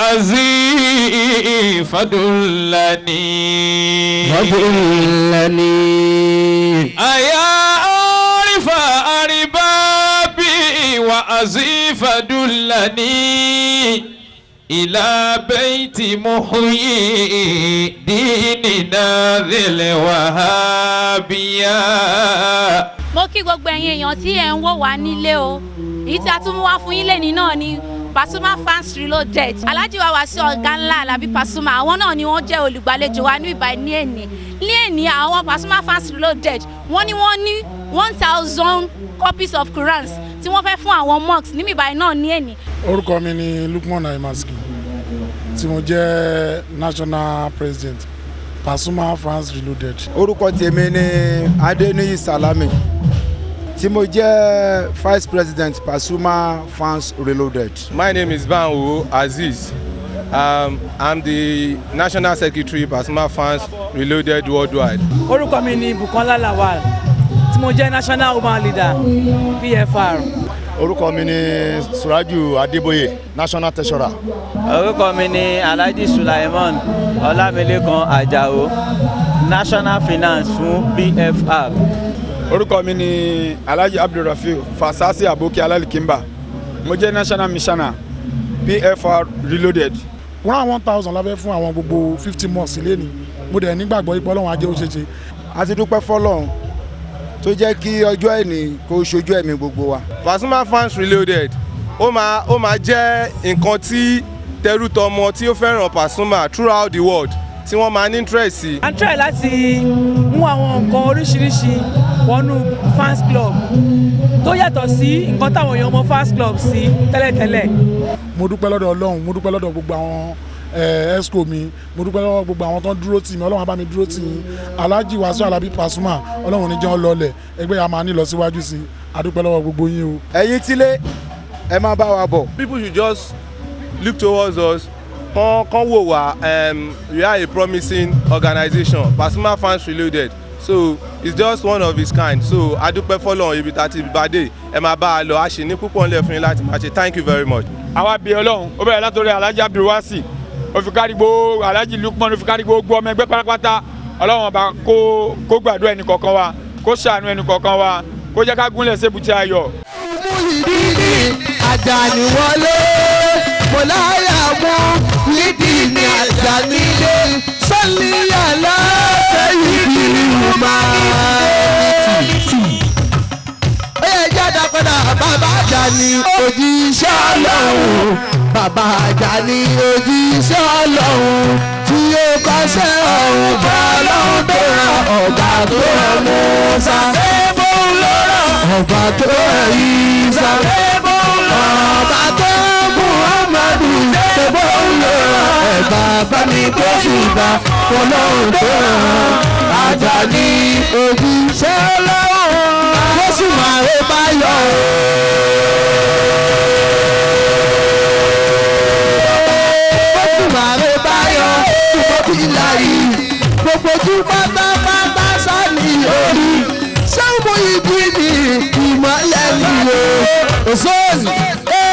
عزي فدلني أيا عارف أربابي وعزي فدلني إلى بيت محيي ديننا ذي الوهابية. mo kí gbogbo ẹ̀yin èèyàn tí ẹ̀ ń wò wá nílé o èyí tí a tún mú wá fún yín lẹ́ni náà ni Pasuma Fans Reloaded. Alhaji wa Wasiu ọ̀gá ńlá Alabi Pasuma àwọn náà ni wọ́n jẹ́ olùgbàlejò wa ní ìbàdí ní èní àwọn Pasuma Fans Reloaded wọ́n ní 1000 copies of Qurans tí wọ́n fẹ́ fún àwọn monks ní ìbàdí náà ní èní. Orúkọ mi ni Lukman Aimaski tí mo jẹ́ national president Pasuma Fans Reloaded. Orúkọ tèmi ni Adeniyi Salami tí mo jẹ́ vice president Pasuma Fans Reloaded. My name is Banwo Aziz. I'm the national secretary Pasuma Fans Reloaded worldwide. Orúkọ mi ni Bukola Lawal tí mo jẹ́ national woman leader PFR. Orúkọ mi ni Suraju Adeboye, national treasurer. Orúkọ mi ni Alhaji Sulaiman Ọlámilékan Àjàó, national finance fún PFR. Orúkọ mi ni Alhaji Abdulrafiu Fasasi Aboki Alalikimba. Mo jẹ́ national missioner PFR Reloaded. Wọ́n 1000 lábẹ́ fún àwọn gbogbo 50 months ilé ni mo dẹ̀ nígbàgbọ́ ipò Ọlọ́run ajé ó ṣeéṣe. A ti dúpẹ́ fọ́lọ́run tó jẹ́ kí ọjọ́ ẹni kó ṣojú ẹ̀mí gbogbo wa. Pasuma Fans Reloaded ó máa jẹ́ nǹkan tí tẹrútọmọ tí ó fẹ́ràn Pasuma throughout the world tí wọ́n máa ní interest sí. a ń try láti mú àwọn nǹkan oríṣiríṣi wọnú fans club tó yàtọ̀ sí nǹkan táwọn èèyàn mọ fans club sí tẹ́lẹ̀tẹ́lẹ̀. Mo dúpẹ́ lọ́dọ̀ Ọlọ́run, mo dúpẹ́ lọ́dọ̀ gbogbo àwọn esco mi, mo dúpẹ́ lọ́wọ́ gbogbo àwọn tó ń dúró tì mí, Ọlọ́run á bá mi dúró tì yín. Alhaji Wasiu Alabi Pasuma, Ọlọ́run ní jẹ́ wọn lọlẹ̀, ẹgbẹ́ yà máa ní lọ síwájú sí i. A dúpẹ́ lọ́wọ́ gbogbo yín o. Ẹ̀yin tílé ẹ máa bá wa bọ̀. People should just look towards us. Kan wò wá, we are a promising organization, Pasuma Fans Reloaded. So it's just one of its kind. So a dúpẹ́ fọ́lọ́run ibi tá ti bàdé ẹ máa bá a lọ, a ṣe ní púpọ̀ ńlẹ̀ fún yín láti máa ṣe. Thank you very much. Àwa bí Ọlọ́run ó bẹ̀rẹ̀ látọ̀rẹ́ Alhaji Abdulwasi ó fi kárí gbogbo Alhaji Lukman ó fi kárí gbogbo ọmọ ẹgbẹ́ pátápátá. Ọlọ́run ọba kó gbàdúrà ẹnì kọ̀ọ̀kan wa, kó ṣàánú ẹnì kọ̀ọ̀kan wa, kó jẹ́ ká gúnlẹ̀ sébùtì ayọ̀. Àjàní wọlé mo láyà mú nídìí ní Àjàní lé sọ́ọ̀lì yàrá sẹ́yìn ìlú máa. Ó yẹ jáde padà bàbá Àjàní òjíṣẹ́ Ọlọ́run, bàbá Àjàní òjíṣẹ́ Ọlọ́run tí yóò kọ́ṣẹ́ ọ̀hún bá Ọlọ́run tó ràn ọ̀gá tó ràn Mùsá. Ọba tó ràn Ìsá. Ọba tó Muhammadu ṣebó ló ràn ẹ̀bà bá mi kó ṣùgbọ́n Ọlọ́run tó ràn Àjàní òjíṣẹ́ Ọlọ́run lóṣù márùn bá yọ. Lóṣù márùn bá yọ ṣùgbọ́n kí láyé gbogbo ojú pátápátá sọ́ọ̀nì orí ṣẹ́wọ̀n ìdí ni ìmọ̀lẹ́ mi o òṣòòlì ó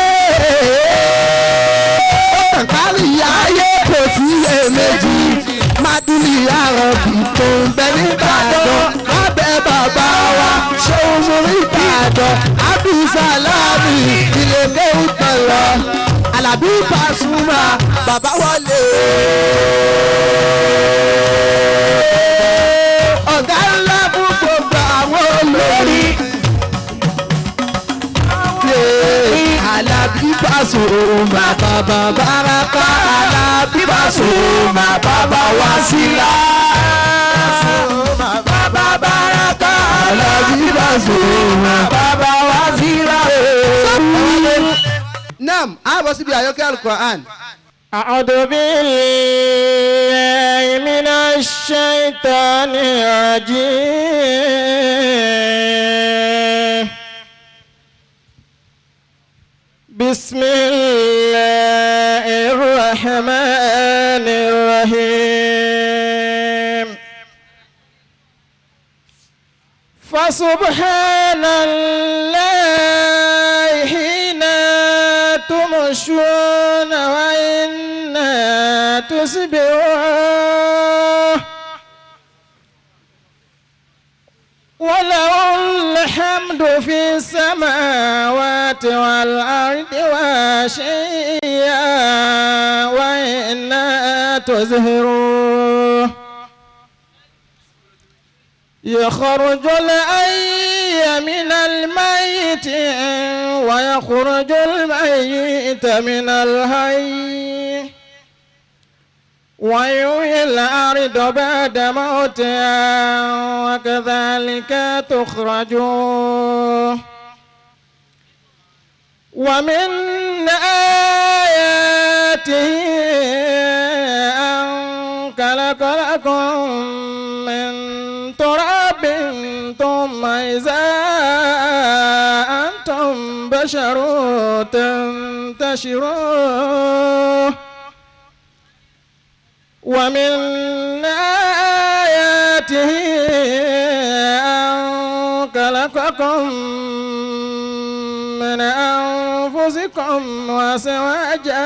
kárí ayé kò sí èméjì mádùúlì àròbì tó ń bẹ nìbàdàn lábẹ́ bàbá wa ṣéun múrí ìbàdàn Abdulsalami ilé kéwù tẹ̀lọ Alabi Pasuma bàbá wọlé ọ̀gá ńlá fún gbogbo àwọn olórí. Alabi Pasuma bàbá Baraka, Alabi Pasuma bàbá Wasila. Bàbá Baraka, Alabi Pasuma bàbá Wasila. Naam, a bọ̀ síbi àyọkẹ́ Al-Qur'an. أعوذ بالله من الشيطان الرجيم بسم الله الرحمن الرحيم فسبحان الله حين تمشون وإن الجند في السماوات والأرض وعشيا وإنا تزهروه يخرج الحي من الميت ويخرج الميت من الحي ويحيي الأرض بعد موتها وكذلك تخرجون ومن آياته أن خلق لكم من تراب ثم إذا أنتم بشر تنتشرون ومن آياته أن خلقكم من أنفسكم وأزواجا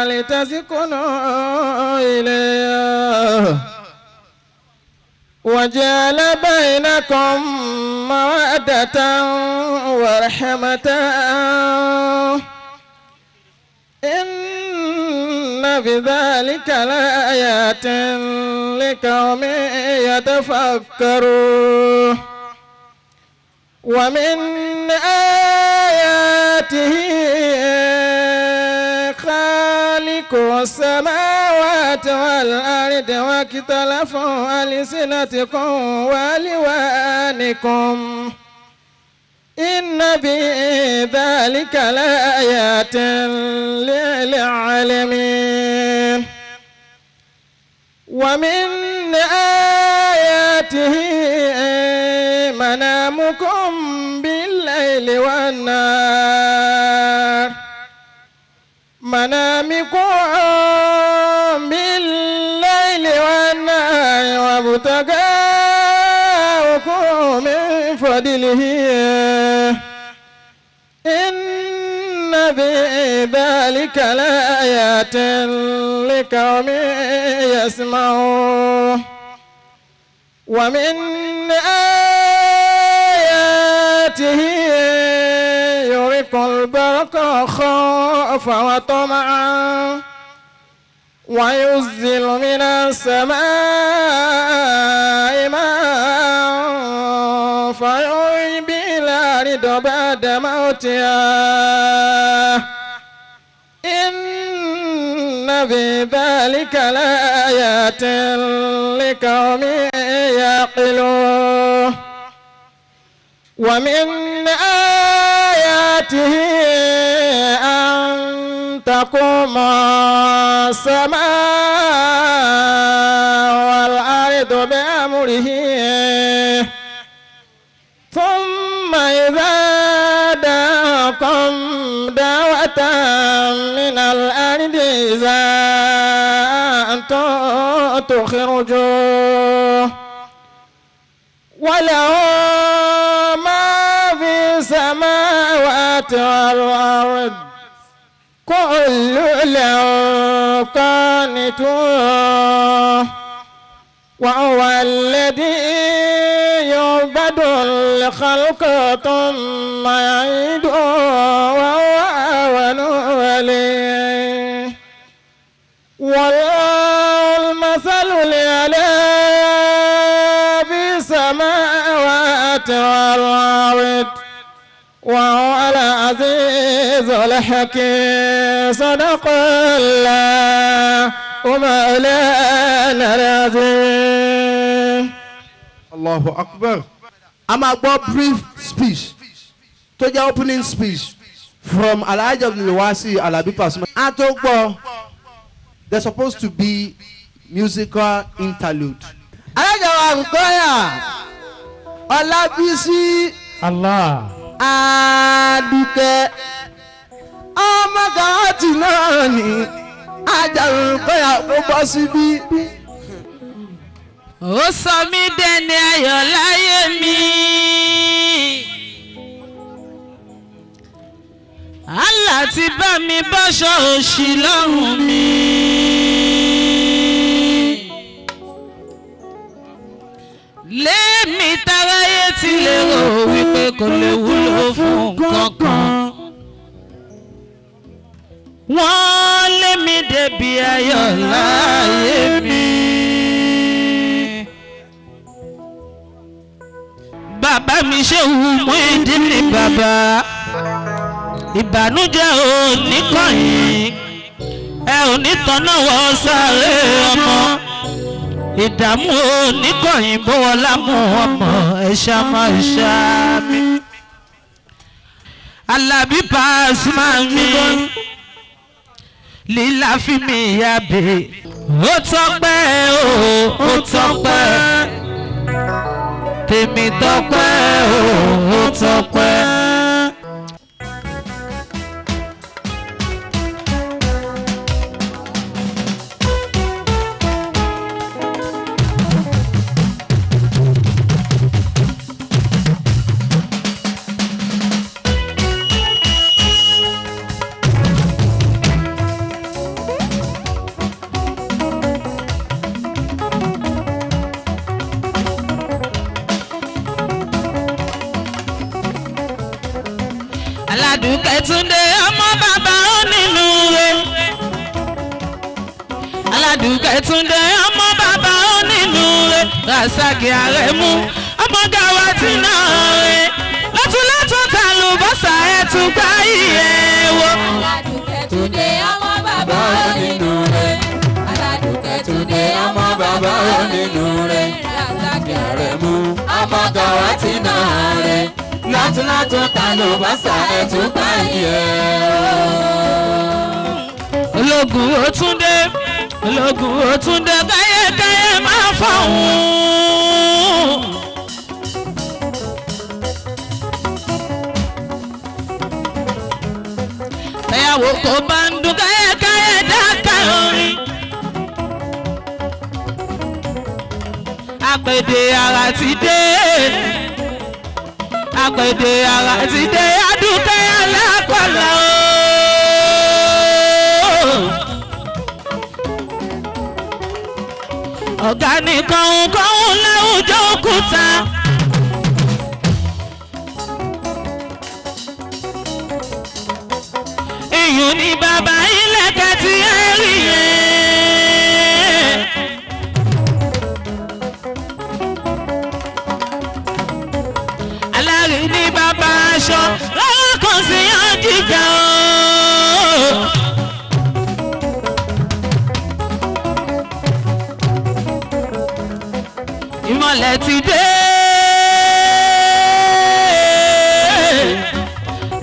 لتسكنوا إليها وجعل بينكم مودة ورحمة إن بذلك لآيات لقوم يتفكرون ومن آياته خالق السماوات والأرض واختلاف ألسنتكم وألوانكم إن بذلك لآيات للعالمين ومن آياته منامكم بالليل والنهار منامكم بالليل والنهار وابتغاؤكم من فضله إن بذلك لآيات لقوم يسمعون ومن آياته يريكم البرق خوفا وطمعا وينزل من السماء ماء فيحيي به الأرض بعد موتها إن بذلك لآيات لقوم يعقلون ومن آياته أن تقوم السماء والأرض بأمره ثم إذا دعاكم دعوة من الأرض إذا أنتم تخرجون وله ما في السماوات والأرض كل له قانتون وهو الذي يبدأ الخلق ثم يعيده وهو أهون عليه والمثل الأعلى في السماوات والأرض وهو العزيز الحكيم صدق الله ومولانا العظيم. Allahu Akbar. A máa gbọ́ brief speech tó jẹ́ opening speech from Alhaji Abdulwasi Alabi Pasuma. A tó gbọ́ there's supposed to be musical interlude. Alhaji Arukoya Ọlábísí Allah Adúkẹ́ ọmọ gàátì náà ni Arukoya kó bọ́ síbí. Ó sọ mí dẹni ayọ̀ láyé mi. Allah ti bá mi bọ́ṣọ òṣì lọ́rùn mi. Lémi taráyé ti lérò wípé kò lè wúlò fún kankan. Wọ́n lé mi débi ayọ̀ láyé mi. Bàbá mi Ṣéhù Muyideen bàbá. Ìbànújẹ́ ò ní kọ̀yìn. Ẹ ò ní tọ́nà wọ sáré ọmọ. Ìdààmú ò ní kọ̀yìn bówọ́ lámú ọmọ. Ẹ̀ṣá máa ṣá mi. Alábí Pasuma mi. Lílá fi mi yábè. Ó tọ́pẹ́ o, ó tọ́pẹ́. Tèmi tọ́pẹ́ o, ó tọ́pẹ́. Aládùúkẹ́ Túndé ọmọ bàbá onínúure. Aládùúkẹ́ Túndé ọmọ bàbá onínúure. Rasaki Aremu ọmọ Gawati náà rẹ̀. Lọ́túnlọ́tún ta ló bọ́sà ẹ̀ tún gbá ìyẹ̀ wo. Aládùúkẹ́ Túndé ọmọ bàbá onínúure. Aládùúkẹ́ Túndé ọmọ bàbá onínúure. Rasaki Aremu ọmọ Gawati náà rẹ̀. Lọ́túnlọ́tún ta ló bọ́sà ẹ̀ tún gbá ìyẹ̀ wo. Ológun Òtúndé, Ológun Òtúndé káyékáyé máa fọ̀hún. Ẹ̀yàwó kò bá ń dún káyékáyé dáká orin. Àpèdè ara ti dé. Àpèdè ara ti dé. Adúkẹ́ alákọ̀ọ́lá o. Ọ̀gá ní kọ̀hún láwùjọ òkúta. Èyàn ní bàbá ilẹ̀kẹ̀ tí ẹ rí yẹn. Alárí ní bàbá aṣọ lọ́wọ́ kan sí yan jíjà o. Ìmọ̀lẹ̀ ti dé.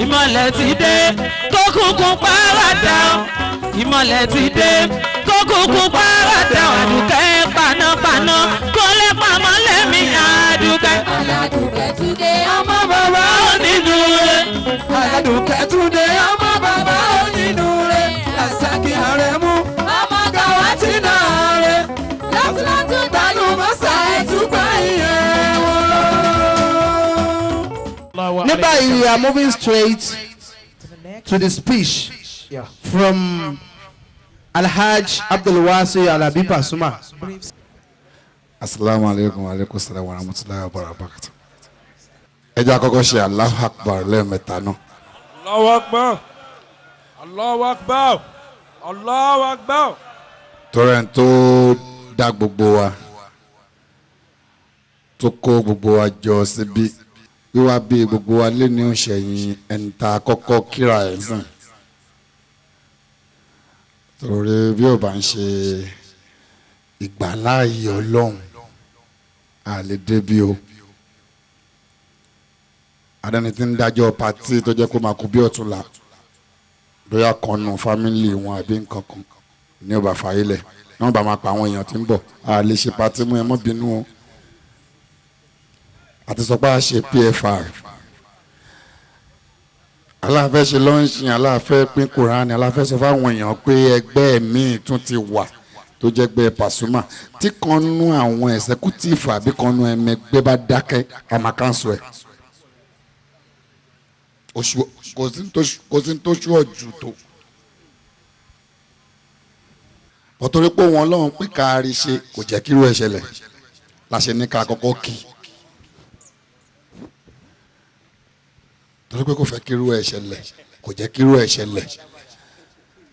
Ìmọ̀lẹ̀ ti dé. Kókùnkùn pàràdà. Ìmọ̀lẹ̀ ti dé. Kókùnkùn pàràdà. Àdùkẹ́ panápaná. Kó lè pamọ́ lẹ́mí Àdùkẹ́. Aládùúkẹ́ Túndé ọmọ bàbá onínúure. Aládùúkẹ́ Túndé ọmọ bàbá onínúure. Rasaki Aremu ọmọ Gawati náà rẹ̀. Lọ́túnlọ́tún ta ló bọ́sà ẹ̀ tún gbá ìyẹ̀ wo. Ní báyìí we are moving straight to the speech from Alhaj Abdulwasi Alabi Pasuma. Assalamu alaikum wa alaikum salam wa rahmatullahi wa barakatuh. Ẹ jẹ́ àkọ́kọ́ ṣe Allahu Akbar lẹ́ẹ̀mẹ́ta náà. Allahu Akbar. Allahu Akbar. Allahu Akbar. Torí ẹni tó dá gbogbo wa tó kó gbogbo wa jọ síbí wíwá bí gbogbo wa lé ní òṣèyìn ẹni tá a kọ́kọ́ kíra ẹ̀ sàn. Torí bí ó bá ń ṣe ìgbàláàyè Ọlọ́run a lè débi o. Adẹni tí ń dájọ́ pàtí tó jẹ́ kó máa kú bí ọ̀túnla bóyá kan nù fámìlì wọn àbí nǹkan kan ní ọba fàyílẹ̀ ní wọn bá máa pa àwọn èèyàn tí ń bọ̀ a lè ṣe pàtí mú ẹ mọ́ bínú o. Àti sọ pé a ṣe PFR aláfẹ́ ṣe lọ́ńṣìn aláfẹ́ pín Kùránì aláfẹ́ sọ fáwọn èèyàn pé ẹgbẹ́ míì tún ti wà tó jẹ́ gbé Pasuma tí kan nú àwọn executive àbí kan nú ẹmẹgbẹ́ bá dákẹ́ àmà cancel ẹ̀ kò sí tó ṣú ọ̀jù tó pọ̀torí pé wọn lọ́wọ́n pé káàrí ṣe kò jẹ́ kírú ẹ̀ ṣẹlẹ̀ láṣẹ ní ká kọ́kọ́ kì í torí pé kò fẹ́ kírú ẹ̀ ṣẹlẹ̀ kò jẹ́ kírú ẹ̀ ṣẹlẹ̀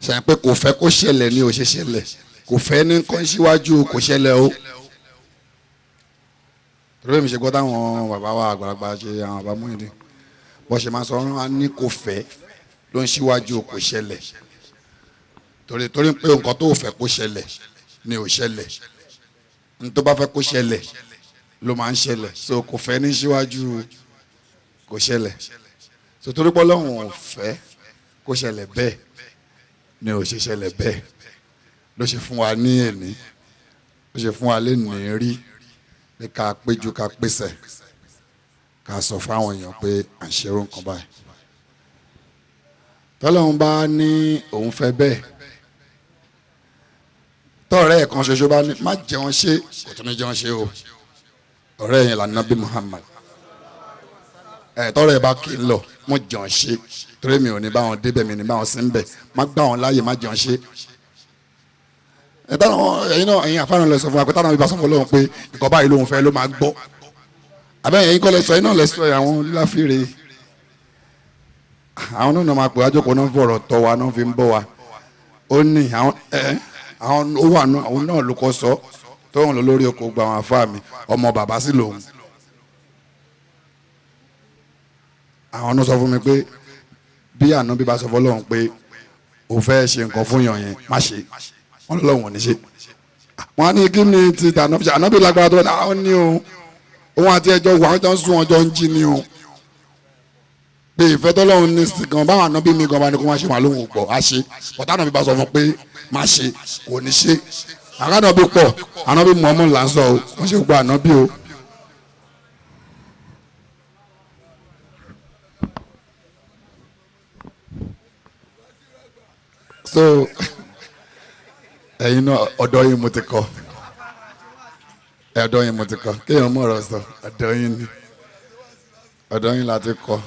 ṣàyẹn pé kò fẹ́ kó ṣẹlẹ̀ ní ó ṣe ṣẹlẹ̀ kò fẹ́ ní kàn síwájú kò ṣẹlẹ̀ o torí mi ṣe gbọ́ táwọn bàbá wa àgbàlagbà ṣe àwọn bàbá Muyideen bó ṣe máa sọ wọn ní kò fẹ́ ló ń síwájú kò ṣẹlẹ̀ torí pé nǹkan tó fẹ́ kó ṣẹlẹ̀ ni ò ṣẹlẹ̀ ní tó bá fẹ́ kó ṣẹlẹ̀ ló máa ń ṣẹlẹ̀ so kò fẹ́ ní síwájú kò ṣẹlẹ̀ so torí pé Ọlọ́run ò fẹ́ kó ṣẹlẹ̀ bẹ́ẹ̀ ni ò ṣe ṣẹlẹ̀ bẹ́ẹ̀ ló ṣe fún wa ní èní ló ṣe fún wa lénìí rí pé ká péjú ká pèsè ká sọ fáwọn èèyàn pé à ń ṣerú nǹkan báyìí tọ́lọ́run bá ní òun fẹ́ bẹ́ẹ̀ tọ́ọ̀rẹ́ ẹ̀ kan ṣoṣo bá ní má jẹun ṣe kò tún ní jẹun ṣe o ọ̀rẹ́ yẹn lànà bí Muhammad tọ́ọ̀rẹ́ ẹ̀ bá kì í lọ mo jẹun ṣe torí mi ò ní báwọn débẹ̀ mi ní báwọn sí ń bẹ̀ má gbà wọn láàyè má jẹun ṣe ẹ̀yin àfáàràn lẹ sọ fún wa pé táwọn ibi bá sọ fún Ọlọ́run pé ìkọ́ báyìí lòun fẹ́ ló máa gbọ́ àbẹ́yẹn yín kọ́ lẹ sọ iná lẹ sọ àwọn láfíìrè àwọn náà máa pè ájókòó náà fọ̀rọ̀ tọ́ wa náà fi ń bọ̀ wa ó ní àwọn ó wà náà àwọn náà ló kọ́ sọ tóun lọ lórí oko gba àwọn afá mi ọmọ bàbá sí lòun àwọn náà sọ fún mi pé bí àná bí bá sọ fún Ọlọ́run pé ò fẹ́ ṣe nǹkan fún yàn yẹn má ṣe wọn lọ́wọ́ wọn ní ṣe wọn á ní kí ni ti tà ànábì lágbára tó náà ó ní o òun àti ẹjọ́ wà á sún ọjọ́ ń jí ni o pé ìfẹ́ tọ́lọ́run ní sí gan báwọn ànábì mi gan bá ní kó má ṣe wà lóhùn pọ̀ á ṣe ọ̀tá ànábì bá sọ fún pé má ṣe kò ní ṣe àkànnàbí pọ̀ ànábì Muhammad là ń sọ o wọ́n ṣe gbọ́ ànábì o. so ẹ̀yin náà ọ̀dọ̀ yín mo ti kọ́ ọ̀dọ̀ yín mo ti kọ́ kéèyàn mọ̀ ọ̀rọ̀ sọ ọ̀dọ̀ yín ni ọ̀dọ̀ yín la ti kọ́.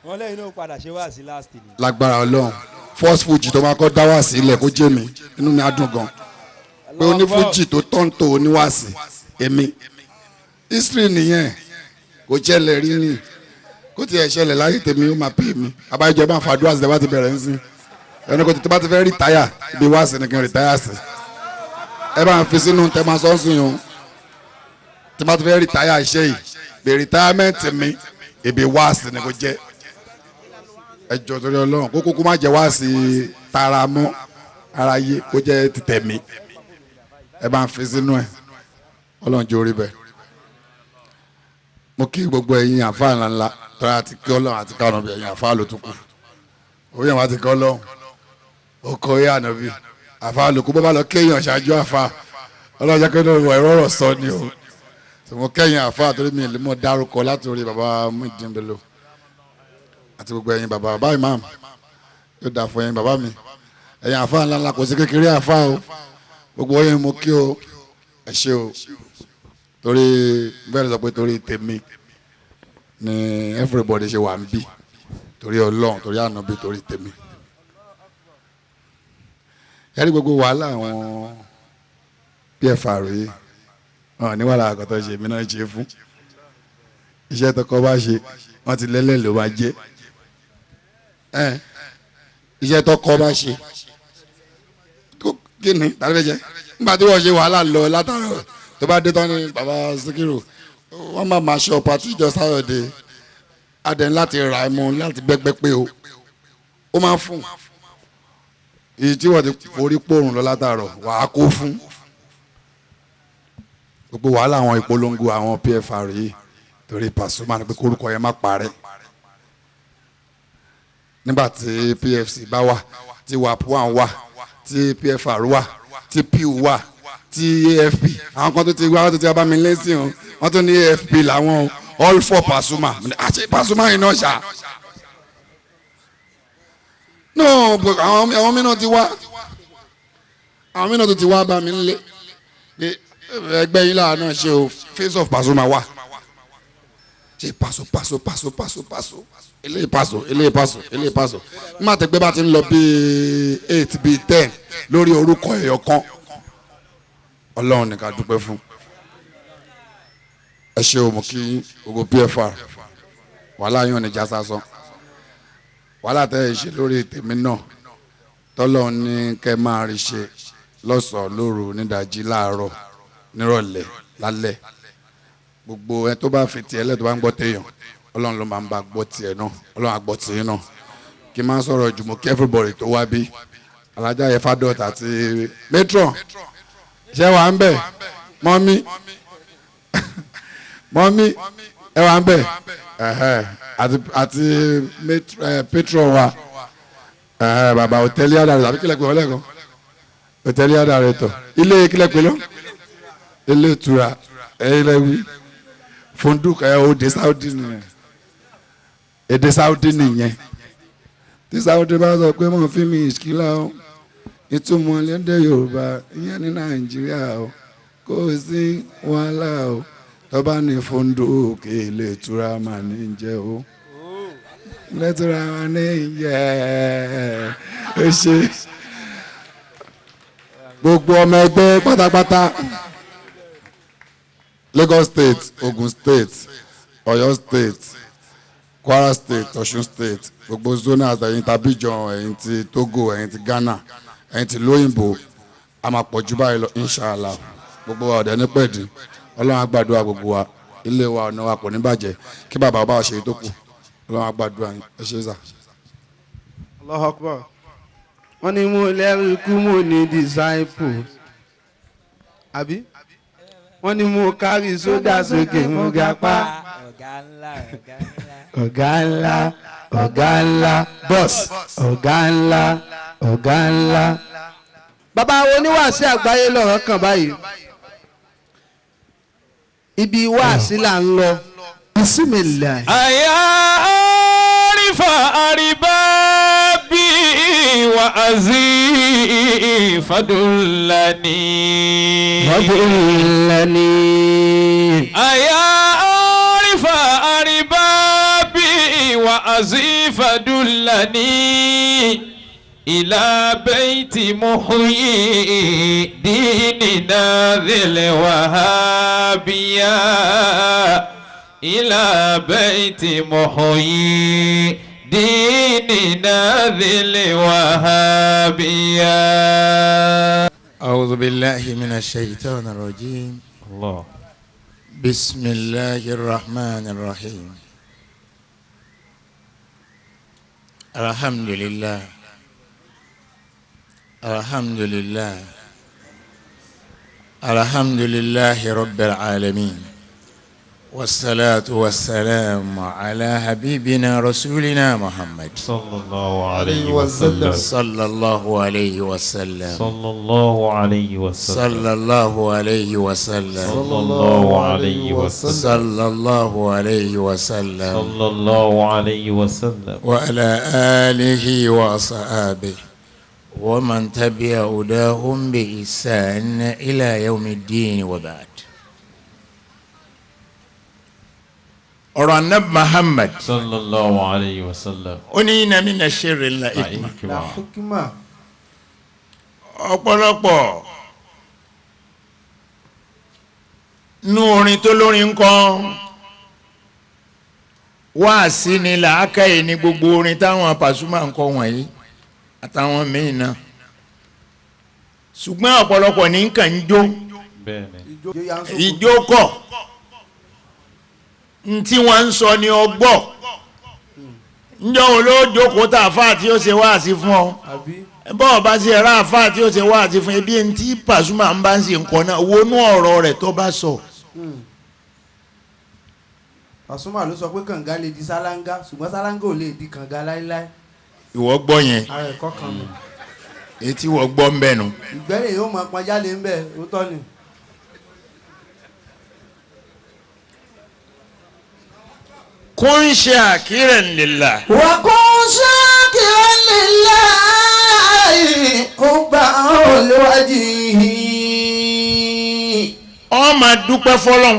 wọ́n lẹ́yìn náà padà ṣe wá sí last ni. lágbára Ọlọ́run first Fuji tó máa kọ́ dá wá sí ilẹ̀ kó jẹ́ mi inú mi á dùn gan pé onífújì tó tọ́ǹtò oníwàásì èmi history nìyẹn kò ṣẹlẹ̀ rí ni kó tiẹ̀ ṣẹlẹ̀ láyé tèmi ó máa pè mí abájọ bá ń fa àdúrà sí ẹ bá ti bẹ̀rẹ̀ ń sìn ẹni kò tó bá ti fẹ́ rìtáyà ibi wá sí ni kí n rìtáyà sí ẹ bá ń fi sínú tẹ máa sọ sùn yìí o tí bá ti fẹ́ rìtáyà iṣẹ́ yìí the retirement mi ibi wá sí ni kò jẹ́ ẹjọ́ torí Ọlọ́run kó kúkú má jẹ́ wá sí tara mọ́ ara yé kó jẹ́ títẹ̀ mi ẹ bá ń fi sínú ẹ Ọlọ́run jẹ́ orí bẹ́ẹ̀ mo kí gbogbo ẹ̀yin àfáà ńláńlá tọ́ra àti kí Ọlọ́run àti káwọn ọ̀bẹ ẹ̀yin àfáà ló tún kù òye àwọn àti kí Ọlọ́run oko yé ànábì àfáà lòkú bọ́ bá lọ kéèyàn ṣáájú àfáà Ọlọ́run jẹ́ kí Ọlọ́run ẹ̀rọ ọ̀rọ̀ sọ ni o mo kẹ́yìn àfáà torí mi lè mọ̀ dárúkọ láti orí bàbá Muyideen Bello àti gbogbo ẹ̀yin bàbá imam yóò dà fún ẹ̀yin bàbá mi ẹ̀yin àfáà ńláńlá kò sí kékeré àfáà o gbogbo ẹ̀yin mo kí o ẹ ṣé o torí bẹ́ẹ̀ sọ pé torí tèmi ni everybody ṣe wà ń bí torí Ọlọ́run torí ànábì torí tèmi yẹ́rì gbogbo wàhálà àwọn pfr yìí ní wàhálà àkọ́tọ̀ ṣe mí náà ṣe fún iṣẹ́ tọkọ bá ṣe wọ́n ti lẹ́lẹ̀ ló máa jẹ́ iṣẹ́ tọkọ bá ṣe kí ni tàbí jẹ́ nígbà tí wọ́n ṣe wàhálà lọ látàrọ tó bá dé tán ní bàbá Síkírù wọ́n máa máa ṣe ọ̀pá àtijọ́ sáyọ̀dé adẹ̀ láti ra ẹmu láti gbẹ́gbẹ́ pé o ó máa fún èyí tí wọ́n ti forí pòrùn lọ látàrọ wàá kó fún gbogbo wàhálà àwọn ìpolongo àwọn pfr yìí torí Pasuma ni pé kórúkọ yẹn má parẹ́ nígbà tí pfc bá wà tí wap1 wà tí pfr wà tí pew wà tí afp àwọn kan tó ti wá tó ti bá mi lẹ́sìn o wọ́n tó ní afp làwọn all for Pasuma àti Pasuma yìí náà ṣá no àwọn mìíràn ti wá àwọn mìíràn tó ti wá bá mi lé ẹgbẹ́ yín láàánú náà ṣe o face of Pasuma wà ṣe paso eléyìí paso má tẹgbẹ́ bá ti ń lọ bíi 8 bíi 10 lórí orúkọ ẹ̀yọ̀ kan Ọlọ́run nìkan dúpẹ́ fún ẹ ṣe o mo kí gbogbo pfr wàhálà yóò ní jásá sọ wàhálà tẹ́ ẹ ṣe lórí tèmi náà tọ́lọ́ ní kẹ́ máa rí ṣe lọ́sàn-án lóru nídàjí láàárọ̀ nírọ̀lẹ́ lálẹ́ gbogbo ẹ tó bá fi tiẹ̀ lẹ́ tó bá ń gbọ́ téèyàn ọlọ́run ló máa ń bá gbọ́ tiẹ̀ náà ọlọ́run á gbọ́ tiẹ̀ náà kí n máa sọ̀rọ̀ jùmọ̀ kí everybody tó wá bí alájà yẹn fádọ́t àti matron ṣé wàá ń bẹ̀ mọ́mí ẹ wàá ń bẹ̀ àti patron wa bàbá hòtẹ́lì àdàrẹ tàbí kílẹ̀ pé wọ́n lẹ́ẹ̀kan hòtẹ́lì àdàrẹ tọ̀ ilé kílẹ̀ pé lọ ilé ìtura ẹ̀yẹ́lẹ́wí funduk òde Saudi nìyẹn èdè Saudi nìyẹn tí Saudi bá sọ pé mo fi mi ìṣkílà o ìtumọ̀ lédè Yorùbá ìyẹn ní Nàìjíríà o kò sí wàhálà o tọ́ba ní funduk ilé ìtura mà ní jẹ́ o ilé ìtura mà ní jẹ́ ẹ ṣe gbogbo ọmọ ẹgbẹ́ pátápátá Lagos State, Ogun State, Ọ̀yọ́ State, Kwara State, Ọ̀ṣun State, gbogbo zonas ẹ̀yin ti Abidjan, ẹ̀yin ti Togo, ẹ̀yin ti Ghana, ẹ̀yin ti lóyìnbó a máa pọ̀ jù báyìí lọ inshallah gbogbo wa ọ̀dẹ̀ ní pẹ̀dì Ọlọ́run á gbàdúrà gbogbo wa ilé wa ọ̀nà wa kò ní bàjẹ́ kí bàbá wa bá wa ṣe tó kù Ọlọ́run á gbàdúrà yín ẹ ṣe sà. Allahu Akbar. Wọ́n ní mo lẹ́rìí ikú mo ní disciples àbí wọ́n ní mo kárí sódà sókè mo ga pa. ọ̀gá ńlá boss ọ̀gá ńlá. bàbá oníwàásí àgbáyé lọ́rọ̀ kan báyìí ibi wàásí là ń lọ bismillah. àyà àrífà àríbábí wà àzí fadùlání. àyà àrífà àríbábí wà àzí fadùlání. إلى بيت محيي ديننا ذي الوهابية إلى بيت محيي ديننا ذي الوهابية. أعوذ بالله من الشيطان الرجيم. الله. بسم الله الرحمن الرحيم. الحمد لله الحمد لله الحمد لله رب العالمين والصلاة والسلام على حبيبنا رسولنا محمد صلى الله عليه وسلم صلى الله عليه وسلم صلى الله عليه وسلم صلى الله عليه وسلم صلى الله عليه وسلم صلى الله عليه وسلم صلى الله عليه وسلم وعلى آله وأصحابه ومن تبع هداهم بإحسان إلى يوم الدين وبعد. ọ̀rọ̀ anabi Muhammad sallallahu alayhi wa sallam ó ní inna mina sharri la hikma. ọ̀pọ̀lọpọ̀ nú orin tó lórin kan wáàsí ni làákàyè ní gbogbo orin táwọn Pasuma ń kọ wọ̀nyí àtàwọn míì náà ṣùgbọ́n ọ̀pọ̀lọpọ̀ ní kàn ń jó ìjó kọ̀ ntí wọ́n ń sọ ní ọgbọ́ ǹjọ́ wo ló jókòó tá àfáà tí ó ṣe wáàsí fún ọ bọ́ọ̀ bá ṣe ra àfáà tí ó ṣe wáàsí fún ebi ntí Pasuma ń bá ń ṣe nǹkan náà wọnú ọ̀rọ̀ rẹ̀ tó bá sọ. Pasuma ló sọ pé kànga lè di sálángá ṣùgbọ́n sálángá ò lè di kànga láíláí. ìwọ gbọ́ yẹn ara ẹ̀kọ́ kan mi. etí wọ́n gbọ́ ń bẹ̀ nù. ìgbẹ́lẹ̀ yóò máa pọn jálè ń bẹ̀ ó tọ́ ni. kun shakiran lillah. wa kun shakiran lillahi hubba liwajhihi. ó máa dúpẹ́ fọ́lọ́run.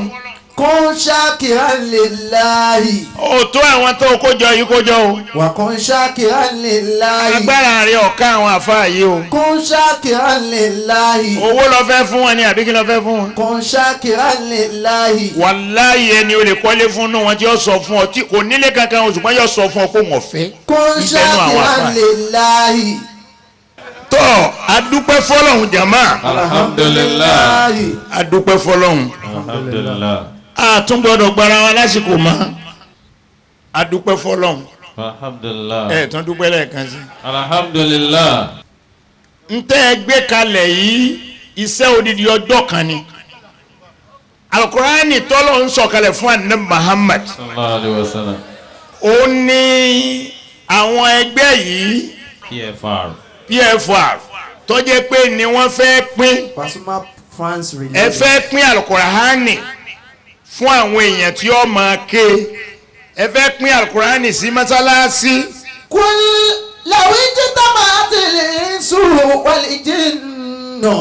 kun shakiran lillahi. ó tó àwọn tó kójọ yìí kójọ o. wa kun shakiran lillahi. agbára rẹ ọ̀ka àwọn àfáà yìí o. kun shakiran lillahi. owó lọ fẹ́ fún wọn ni àbí kí lọ fẹ́ fún wọn. kun shakiran lillahi. wàláyé ẹni o lè kọ́lé fún náà wọn tí yóò sọ fún ọ tí kò nílé kankan o ṣùgbọ́n yóò sọ fún ọ pé wọ́n fẹ́. kun shakiran lillahi. tọ́ adúpẹ́ fọlọ́hún jàmá. alhamdulilayi. adúpẹ́ fọlọ́hún. alhamdulilayi. a tún gbọ́dọ̀ gbára wa lásìkò mọ́ adúpẹ́ fọlọ́hún. alhamdulilayi. ẹ tún dúpẹ́ lẹ́ẹ̀kan sí. alhamdulilayi. n tẹ́ ẹ gbé kalẹ̀ yìí iṣẹ́ odidi ọjọ́ kan ni alukurani tọ́lọ̀ ń sọ̀kalẹ̀ fún anabi Muhammad. sallallahu alayhi wa sallam. ó ní àwọn ẹgbẹ́ yìí PFR tó jẹ́ pé ni wọ́n fẹ́ pín Pasuma France Religion. ẹ fẹ́ pín alukurani fún àwọn èèyàn tí ó máa ké ẹ fẹ́ pín alukurani sí mọ́sálásí. kul law ijtama'atil insu wal jinnu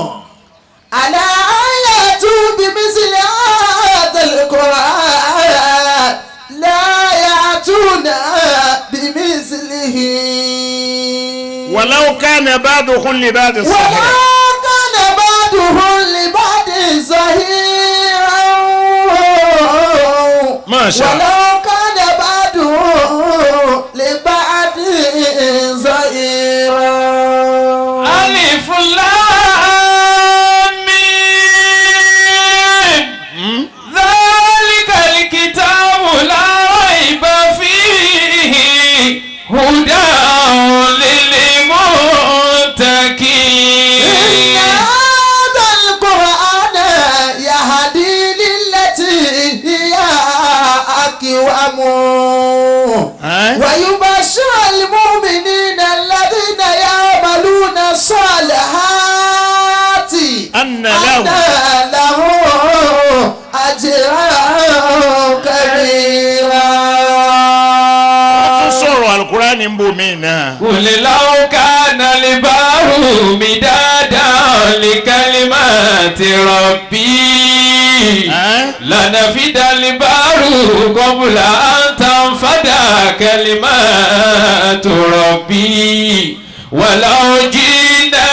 ala an ya'tu bimithli hadhal qur'an la ya'tuna bimithlihi. walau kana ba'duhum li ba'din sahih. walau kana ba'duhum li ba'din sahih. Masha. walau kana ba'duhum li ba'din sahih. alif lam mim. dhalikal kitabu la rayba fihi hudan lil muttaqin. inna hadhal qur'ana yahdi lillati hiya aqwam wa yubashshiru al-mu'minina alladhina ya'maluna as-salihati anna lahum ajran kabira. tún sọ̀rọ̀ alukurani ń bò mí náà. قل لو كان البحر مدادا لكلمات ربي لنفد البحر قبل أن تنفد كلمات ربي ولو جئنا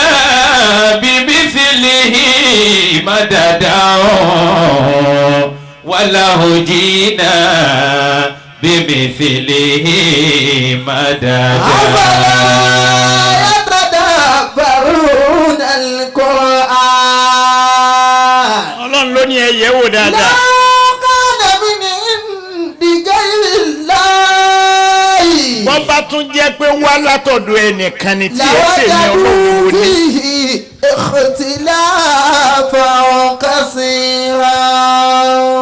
بمثله مددا ولو جئنا بمثله مددا. يتدبرون القرآن. ọlọ́run ló ní ẹyẹ wò dáadáa. لو كان من عند غير الله. wọ́n bá tún jẹ́ pé wá látọ̀dọ̀ ẹnìkan ni tí ẹ ṣe ní ọlọ́run wò لوجدوا ní. فيه اختلافا كثيرا.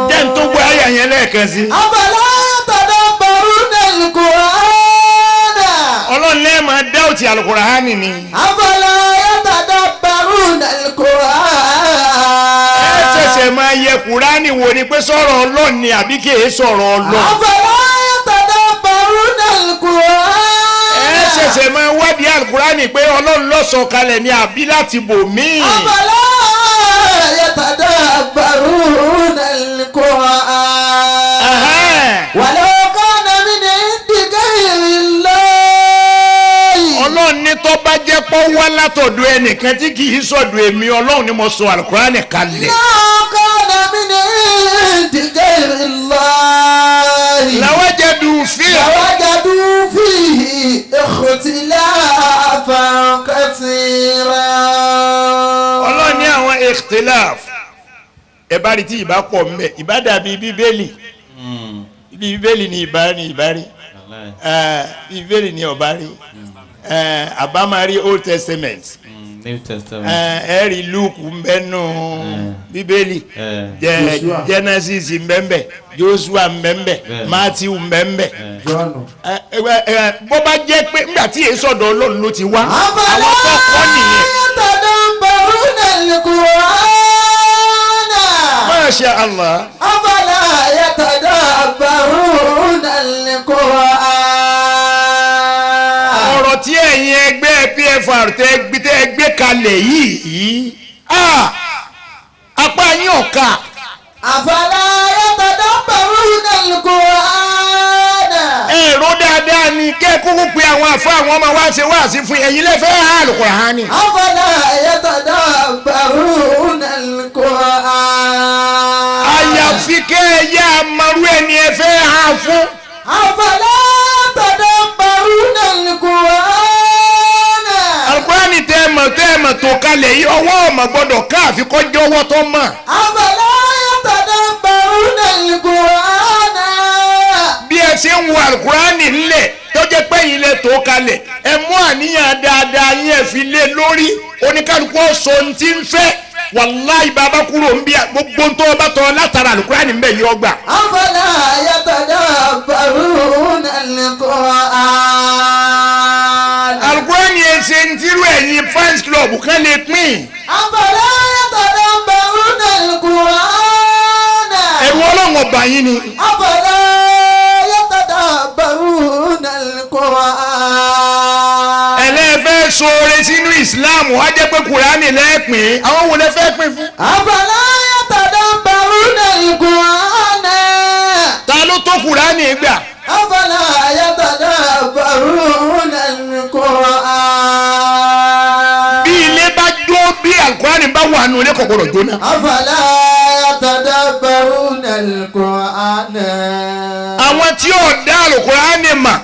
jẹ́ n tó gbọ́ àyà yẹn lẹ́ẹ̀kan sí. أفلا يتدبرون القرآن. ọlọ́run lẹ́ẹ̀ máa dáùtì alukurani ni. أفلا يتدبرون القرآن. ẹ ṣẹ̀ṣẹ̀ máa yẹ kurani wò ni pé sọ̀rọ̀ ọlọ́run ni àbí kì í sọ̀rọ̀ ọlọ́run. أفلا يتدبرون القرآن. ẹ ṣẹ̀ṣẹ̀ máa wádìí alukurani pé ọlọ́run ló sọ kalẹ̀ ni àbí láti bò míì. أفلا يتدبرون القرآن. ولو كان من عند غير الله. ọlọ́run ní tó bá jẹ́ pọ́ wá látọ̀dọ̀ ẹnìkan tí kì í sọ̀dọ̀ èmi ọlọ́run ni mo sọ alukurani kalẹ̀. لو كان من عند غير الله. lawajadu fihi. لوجدوا فيه اختلافا كثيرا. ọlọ́run ní àwọn ikhtilaf ẹ bá rí tí ìbá pọ̀ mbẹ́ ìbá dàbí bíbélì bíbélì ni ìbá rí bíbélì ni ọba rí àbámarí Old Testament New Testament. ẹ rí Luke mbẹ́nu bíbélì Genesis mbẹ́mbẹ́ Joshua mbẹ́mbẹ́ Matthew mbẹ́mbẹ́ bó bá jẹ́ pé nígbà tí èso ọ̀dọ̀ Ọlọ́run ló ti wá àwọn tó kọ́ nìyẹn. يتدبرون القرآن. Masha Allah. أفلا يتدبرون القرآن. ọ̀rọ̀ tí ẹ̀yin ẹgbẹ́ PFR tẹ́ gbé kalẹ̀ yìí apá yín ọ̀ka. أفلا يتدبرون èrò dáadáa ni kẹ́ kúkú pe àwọn àfọ àwọn ọmọ wa ṣe wáàsí fún ẹ̀yin lẹ́fẹ̀ẹ́ ha Al-Qur'ani. afala yatadabbaruna al-Qur'an. àyàfi kẹ́ ẹ yá amaru ẹni ẹ fẹ́ ha fún. afala yatadabbaruna al-Qur'an. Al-Qur'ani tẹ́ẹ̀mọ̀ tó kalẹ̀ yìí ọwọ́ ọmọ gbọ́dọ̀ káàfi kọjá ọwọ́ tó mọ̀. afala yatadabbaruna al-Qur'an. bí ẹ ṣe ń wo Al-Qur'ani ńlẹ̀ tó jẹ́ pé yìí lè tó kalẹ̀ ẹ mú àníyàn dáadáa yín ẹ fi lé lórí oníkálukú ọ̀sọ̀ ní ti ń fẹ́ wàláì bàbá kúrò ń bí gbogbo tó o bá tọ́ látara Al-Qur'ani ń bẹ̀ yọ gbà. afala yatadabbaruna al-Qur'an. Al-Qur'ani ẹ ṣe ń tirú ẹ̀yin fans club kan lè pín. afala yatadabbaruna al-Qur'an. ẹ̀rù Ọlọ́run ọba yín ni. afala yatadabbaruna al-Qur'an. ẹlẹ́fẹ́ sóore sínú Islam wá jẹ́ pé Kùránì lẹ́ẹ̀pín àwọn wo lẹ fẹ́ pín fún. afala yatadabbaruna al-Qur'an. ta ló tó Kùránì gbà. afala yatadabbaruna al-Qur'an. bí ilé bá jó bí Al-Qur'ani bá wà nù ilé kò gbọdọ̀ jóná. afala yatadabbaruna al-Qur'an. àwọn tí ó dá Al-Qur'ani mà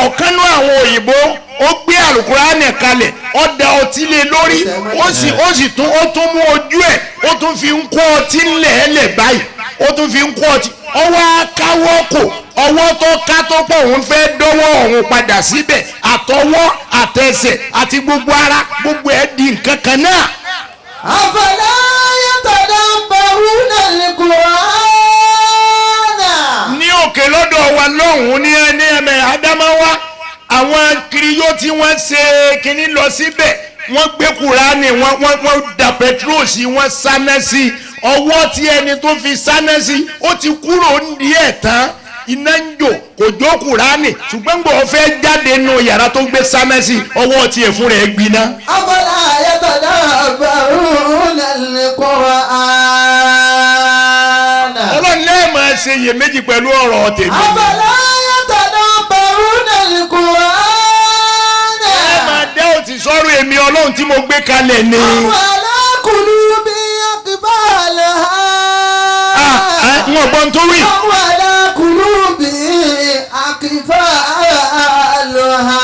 ọ̀kanú àwọn òyìnbó ó gbé Al-Qur'ani kalẹ̀ ó da ọtí lé lórí ó sì tún mú ojú ẹ̀ ó tún fi ń kó ọtí ńlẹ̀ẹ́lẹ̀ báyìí ó tún fi ń kó ọtí ọwọ́ akáwọ́ kò ọwọ́ tó ká tó pọ̀ òun fẹ́ dọ́wọ́ òun padà síbẹ̀ àtọwọ́ àtẹsẹ̀ àti gbogbo ara gbogbo ẹ̀ di nǹkan kan náà. afala yatadabbaruna al-Qur'an. ní òkè lọ́dọ̀ wa lọ́hùn-ún ní ẹ̀mẹ́ Adamawa àwọn kiriyó tí wọ́n ṣe kínní lọ síbẹ̀ wọ́n gbé Kùránì wọ́n da petrol sí wọ́n sáná sí ọwọ́ tí ẹni tó fi sáná sí ó ti kúrò díẹ̀ tán iná ń jò kò jó Kùránì ṣùgbọ́n gbọ́ fẹ́ jáde nù yàrá tó gbé sáná sí ọwọ́ tiẹ̀ fún rẹ̀ gbiná. afala yatadabbaruna al-Qur'an. ọlọ́run lẹ́ẹ̀ máa ṣe iyèméjì pẹ̀lú ọ̀rọ̀ tèmi. afala yatadabbaruna al-Qur'an. ẹ máa dẹ́ òtí sọ́rọ̀ èmi ọlọ́run tí mo gbé kalẹ̀ ni. ala qulubi aqbalha. n ò gbọ́n tó wí. ala qulubi aqbalha.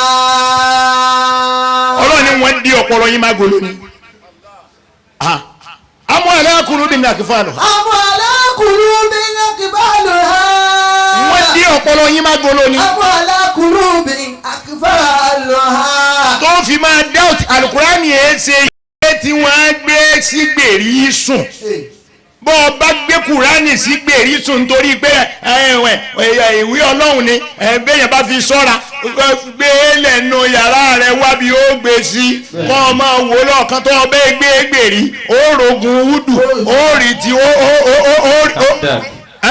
ọlọ́run ni wọ́n di ọpọlọ yín máa golo ni. àmọ́ aláàkúrú bí nàkífà lọ. ala qulubi aqbalha. wọ́n di ọpọlọ yín máa golo ni. ala qulubi aqbalha. tó fi máa dáwọ̀tì Al-Qur'ani ẹ̀ ṣe ìwé tí wọ́n á gbé sí gbèrí sùn bọ́ ọ bá gbé Kùránì sí gbèrí sùn nítorí pé ìwé Ọlọ́run ni bẹ́yẹn bá fi sọ́ra gbé lẹ́nu yàrá rẹ̀ wábi ó gbé sí kọ́ ọ máa wò lọ́ọ̀kan tó ọ bẹ́ẹ̀ gbé gbèrí ó rogun wúdù ó rì tí ó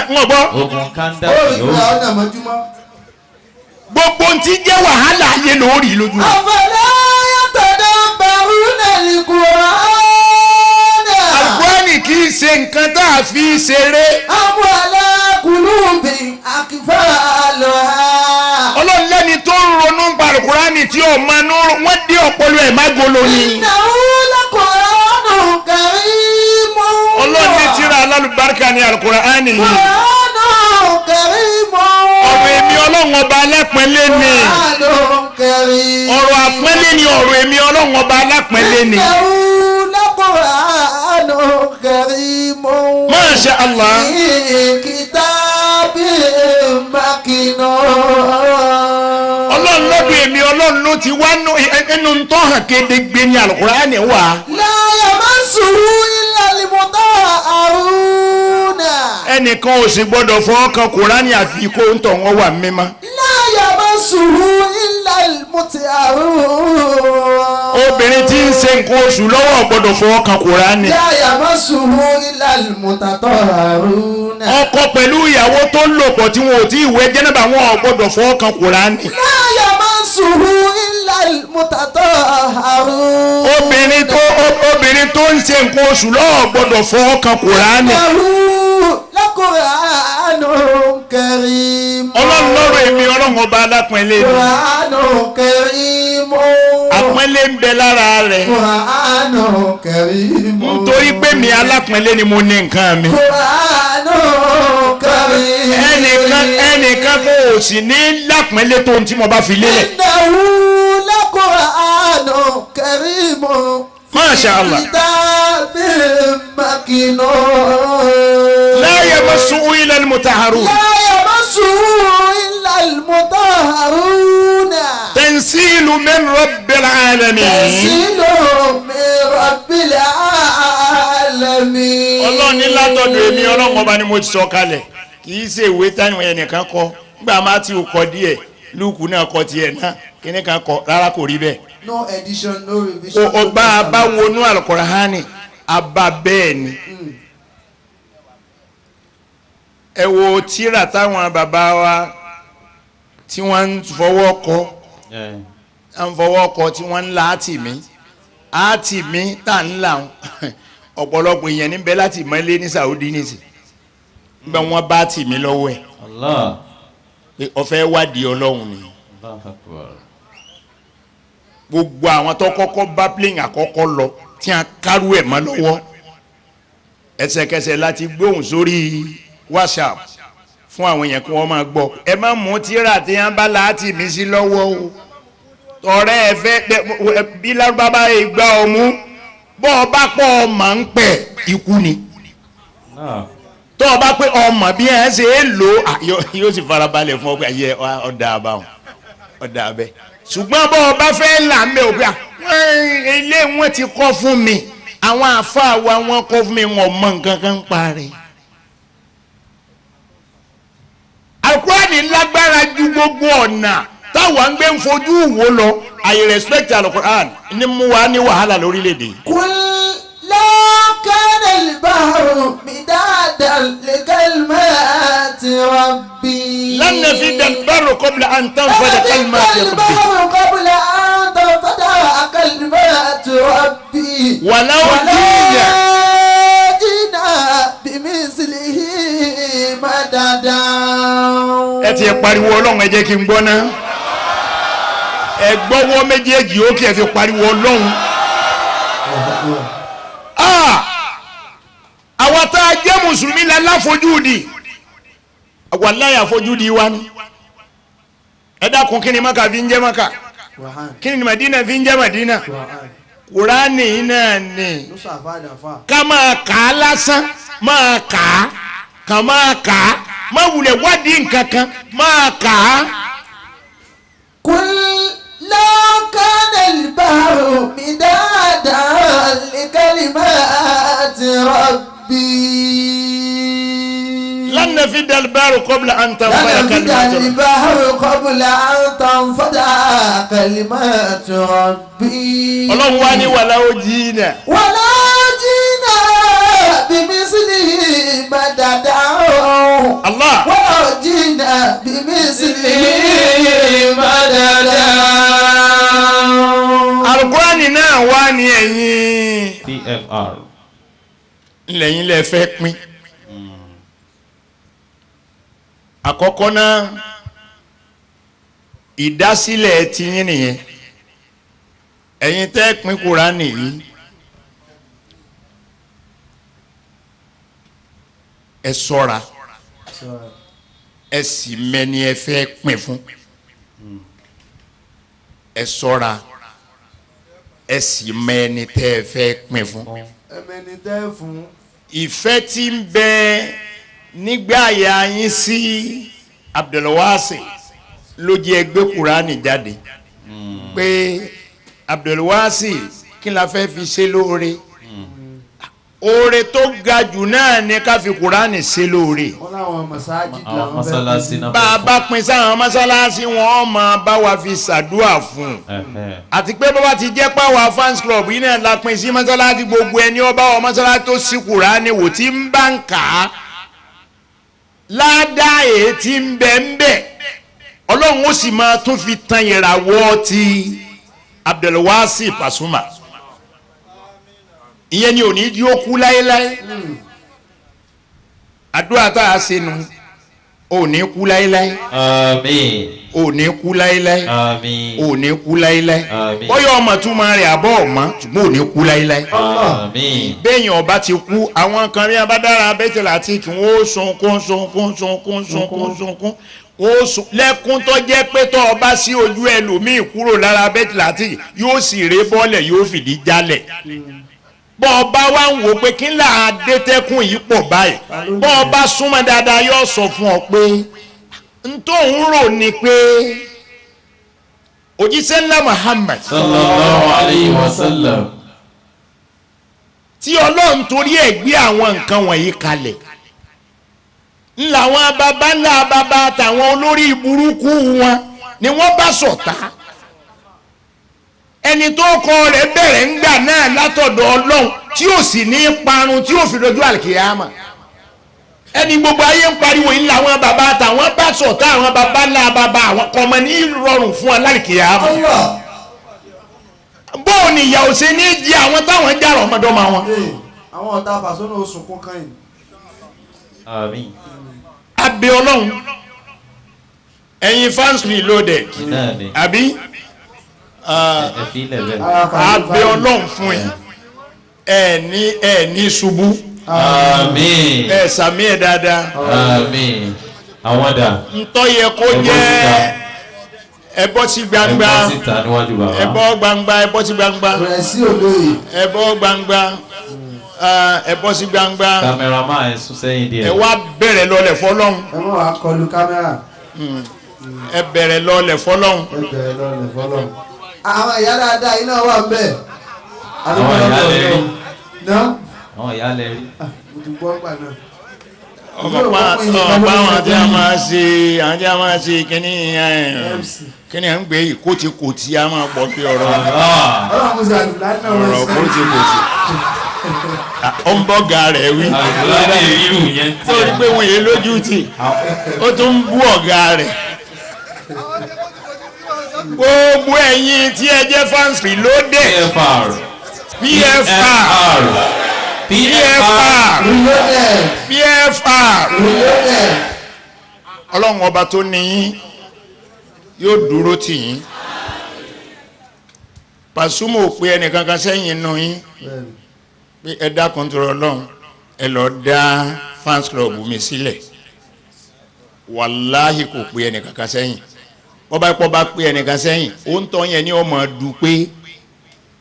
ń gbọ́. ogun kanda gbogbo ntí jẹ́ wàhálà ayé lórí lójú. afala yatadabbaruna al-Qur'an. Al-Qur'ani kì í ṣe nǹkan tá a fi ṣeré. ala qulubi aqbalha. ọlọ́run lẹ́ni tó ń ronú pa Al-Qur'ani tí ó máa ń wọ́n dé ọpọlọ ẹ̀ má golo ni. innahu laqur'anun karimun. ọlọ́run ní tírà alálùbáríkà ní Al-Qur'ani yìí. qur'anun karimun. ọ̀rọ̀ èmi ọlọ́run ọba alápẹ̀lẹ́ ni. qur'anun karimun. ọ̀rọ̀ àpẹ́lẹ́ ni ọ̀rọ̀ èmi ọlọ́run ọba alápẹ̀lẹ́ ni. innahu laqur'anun karimun. Masha Allah. fi kitabin makinun. ọlọ́run lọ́dún èmi ọlọ́run ló ti wá ẹnu tó hàn kedegbe ní Al-Qur'ani wà. la yamassuhu illa al-mutahharuna. ẹnìkan ò sì gbọ́dọ̀ fọwọ́ kan Kùránì àfi kó ń tọ̀ wọ́n wà mímọ́. la yamassuhu illa al-mutahharuna. obìnrin tí ń ṣe nǹkan oṣù lọ́wọ́ gbọ́dọ̀ fọwọ́ kan Kùránì. la yamassuhu illa al-mutatahharuna. ọkọ pẹ̀lú ìyàwó tó ń lò pọ̀ tí wọn ò tí ì wẹ̀ jẹ́nàbà wọn ò gbọ́dọ̀ fọwọ́ kan Kùránì. la yamassuhu illa al-mutatahharuna. obìnrin tó ń ṣe nǹkan oṣù lọ́wọ́ gbọ́dọ̀ fọwọ́ kan Kùránì. Qur'anun karim. ọlọ́run lọ́rọ̀ èmi ọlọ́run ọba alápọ̀nlé ni. Qur'anu karim. àpọ́nlé ń bẹ lára rẹ̀. Qur'anu karim. nítorí pé mi alápọ̀nlé ni mo ní nǹkan mi. Qur'anu karim. ẹnìkan kò sì ní lápọ̀nlé tó ń tí mo bá fi lélẹ̀. Innahu la Qur'anu karim. Masha Allah. Kitabim makinun. la yamassuhu illa al-mutahharun. La yamassuhu illa al-mutahharun. tanzilu min rabbil alamin. Tanzilu min rabbil alamin. ọlọ́run ní látọ̀dọ̀ èmi ọlọ́run ọba ni mo ti sọ kalẹ̀ kì í ṣe ìwé táwọn ẹnìkan kọ nígbà máa ti kọ díẹ̀ lúùkù náà kọ tiẹ̀ náà kíní kan kọ rárá kò rí bẹ́ẹ̀. No edition, no revision. ọba abáwọnú Al-Qur'ani abá bẹ́ẹ̀ ni. ẹ wo tírà táwọn bàbá wa tí wọ́n ń fọwọ́ kọ tí wọ́n ń la àtìmí tá ń là ń ọ̀pọ̀lọpọ̀ èèyàn níbẹ̀ láti mọ́lé ní Saudi nìsí gbà wọ́n bá tìmí lọ́wọ́ ẹ̀ pé ọ̀fẹ́ wádìí ọlọ́run ni gbogbo àwọn tó kọ́kọ́ bá plane àkọ́kọ́ lọ tí a kárú ẹ̀ mọ́ lọ́wọ́ ẹsẹ̀kẹsẹ̀ láti gbóhùn sórí WhatsApp fún àwọn èèyàn kí wọ́n máa gbọ́ ẹ má mú tíra tí wọ́n bá láti mí sí lọ́wọ́ o tọrẹ ẹ fẹ́ bí lárúbábá ìgbà ọmú bọ́ ọ bá pọ̀ ọmọ ń pẹ̀ ikú ni tọ́ ọ bá pé ọmọ bí ẹ ṣe é lò yóò sì farabalẹ̀ fún ọ pé ayé ọ̀dà àbáwọn ọ̀dà abẹ́ ṣùgbọ́n bọ́ ọ bá fẹ́ là ń bẹ̀ òpin ilé wọn ti kọ́ fún mi àwọn àfáà wa wọn kọ́ fún mi wọn mọ nǹkan kan parí. Al-Qur'ani lágbára ju gbogbo ọ̀nà táwọn ń gbé ń fojú wo lọ I respect Al-Qur'an ní mú wa ní wàhálà lórílẹ̀‐èdè. Qul law kana al-bahru midadan li kalimati rabbi. lan nafida al-bahru qabla an tanfada kalimatu rabbi. walau jina bimislihi madadan. ẹ ti pariwo Ọlọ́run ẹ jẹ́ kí n gbọ́ ná ẹ gbọ́wọ́ méjèèjì ó kí ẹ fi pariwo Ọlọ́run. àwọn tá a jẹ́ mùsùlùmí la láfojúdi wàláyà àfojúdi wa ni ẹ dákun kí ni Mákà fi ń jẹ́ Mákà kí ni Madina fi ń jẹ́ Madina Kùránì náà ni ká máa kà á lásán máa kà á kà máa kà á má wulẹ̀ wádìí nǹkan kan máa kà á. Qul law kana al-bahru midadan li kalimati rabbi. lan nafida al-bahru qabla an tanfada kalimatu rabbi. Ọlọ́run wá ní walau jina. Walau jina bimislihi madadan. Allah. Walau jina bimislihi madadan. Al-Qur'ani náà wá ní ẹ̀yin. TFR. lẹ́yìn lẹ́ fẹ́ pín. àkọ́kọ́ náà ìdásílẹ̀ tiyín nìyẹn ẹ̀yin tẹ́ pín Kùránì yìí ẹ ṣọ́ra ẹ sì mẹ́ni ẹ fẹ́ pín fún ẹ ṣọ́ra ẹ sì mẹ́ni tẹ́ ẹ fẹ́ pín fún ìfẹ́ tí ń bẹ nígbà yà yín sí Abdulwasi ló jẹ́ gbé Kùránì jáde pé Abdulwasi kí la fẹ́ fi ṣe lóore oore tó ga jù náà ni ká fi Kùránì ṣe lóore bá a bá pín sáwọn mọ́sálásí wọn máa bá wa fi ṣàdúà fún àti pé bàbá ti jẹ́ pàwọ́ fans club yìí náà la pín sí mọ́sálásí gbogbo ẹni ọba wa mọ́sálásí tó sí Kùránì wò tí ń bá ń kà á ládàá èyí tí ń bẹ ń bẹ Ọlọ́run ó sì máa tún fi tan ìràwọ̀ ti Abdulwasi Pasuma ìyẹn ni ò ní jí ó kú láéláé àdúrà tá a ṣe nu ò ní kú láéláé. Àmín. ò ní kú láéláé. Àmín. ò ní kú láéláé. Àmín. bóyá ọmọ túmọ̀ rẹ̀ àbọ̀ ọ̀mọ́ ṣùgbọ́n ò ní kú láéláé. Àmín. béèyàn ọba ti kú àwọn kan rí abádára bẹ́tẹ̀lá tí kí wọ́n sunkún ó sùn lẹ́kún tó jẹ́ pé tó ọba sí ojú ẹlòmíì kúrò lára bẹ́tẹ̀lá tí yóò sì ré bọ́ọ̀lẹ̀ yóò fìdí jálẹ̀. bọ́ ọba wa ń wò pé kí n là á dé tẹ́kùn yìí pọ̀ báyìí bọ́ ọba súnmọ́ dáadáa yóò sọ fún ọ pé ntòun rò ní pé òjíṣẹ́ ńlá Muhammad sallallahu alayhi wa sallam tí Ọlọ́run torí ẹ̀ gbé àwọn nǹkan wọ̀nyí kalẹ̀ ńláwọn baba ńlá baba àtàwọn olórí burúkú wọn ni wọ́n bá ṣọ̀tá ẹni tó kọ rẹ̀ bẹ̀rẹ̀ ńgbà náà látọ̀dọ̀ Ọlọ́run tí ó sì ní parun tí ó fi dojú àlìkìyàmà ẹni gbogbo ayé ń pariwo yìí làwọn baba àtàwọn bá ṣọ̀tá àwọn baba ńlá baba àwọn kọmọ ní rọrùn fún àlìkìyàmà bóò ni ìyà ò ṣe ní jí àwọn táwọn jára ọmọdọ́mọ wọn. àwọn ọ̀tá fàṣọ́nà oṣù kún kan yìí. Àmín. abẹ Ọlọ́run ẹ̀yin fans reloaded àbí abẹ Ọlọ́run fún ẹ ní ṣubú. Àmín. ẹ sàmì ẹ dáadáa. Àmín. àwọn dà. ntọ́ yẹ kó jẹ́ ẹ bọ́ sí gbangba ẹ bọ́ gbangba ẹ bọ́ sí gbangba ẹ bọ́ gbangba ẹ bọ́ sí gbangba. kámẹ́rámà ẹ sún sẹ́yìn díẹ̀. ẹ wá bẹ̀rẹ̀ lọ́lẹ̀ fọlọ́hún. ẹ mọ̀ wá kọlu kámẹ́rà. ẹ bẹ̀rẹ̀ lọ́lẹ̀ fọlọ́hún. ẹ bẹ̀rẹ̀ lọ́lẹ̀ fọlọ́hún. àwọn ìyá dáadáa iná wà ń bẹ̀. àwọn ìyá lè rí. àwọn ìyá lè rí. ọmọ pa àwọn tí a máa ṣe àwọn tí a máa ṣe kíní à ń gbé kótíkótí a máa pọ̀ bí ọ̀rọ̀ kótíkótí ó ń bọ́gà rẹ̀ wí torí pé wọ́n yé lójú tì ó tún ń bú ọ̀gá rẹ̀ gbogbo ẹ̀yin tí ẹ jẹ́ fans reloaded PFR ọlọ́run ọba tó ní yín yóò dúró tì yín Pasuma ò pé ẹnìkankan sẹ́yìn inú yín pé ẹ dákun tó Ọlọ́run ẹ lọ dá fans club mi sílẹ̀ wàláhì kò pé ẹnìkankan sẹ́yìn bọ́bá bá pé ẹnìkan sẹ́yìn ó ń tọ́ yẹn ní ọmọ dùn pé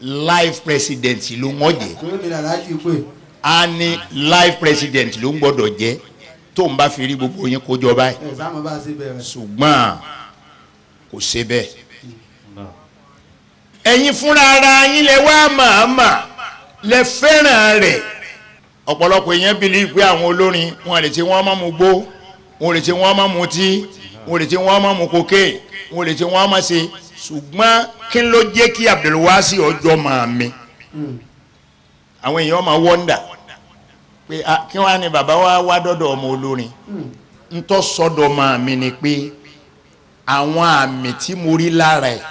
life president ló ń jẹ́ a ní life president ló ń gbọ́dọ̀ jẹ́ tó ń bá fi rí gbogbo yín kó jọ báyìí ṣùgbọ́n kò ṣe bẹ́ẹ̀ ẹ̀yin fúnra ara yín lẹ wá màmá lẹ fẹ́ràn rẹ̀ ọ̀pọ̀lọpọ̀ èèyàn bìlí pé àwọn olórin wọn lè ṣe wọ́n má mu gbó wọn lè ṣe wọ́n má mu tí wọn lè ṣe wọ́n má mu kókè wọn lè ṣe wọ́n má ṣe ṣùgbọ́n kí ló jẹ́ kí Abdulwasi ọjọ́ máa mi àwọn èèyàn máa wọ́ndà pé kí wọ́n á ní bàbá wa wá dọ́dọ̀ ọmọ olórin ntọ́ sọ́dọ̀ máa mi ni pé àwọn àmì tí mo rí lára ẹ̀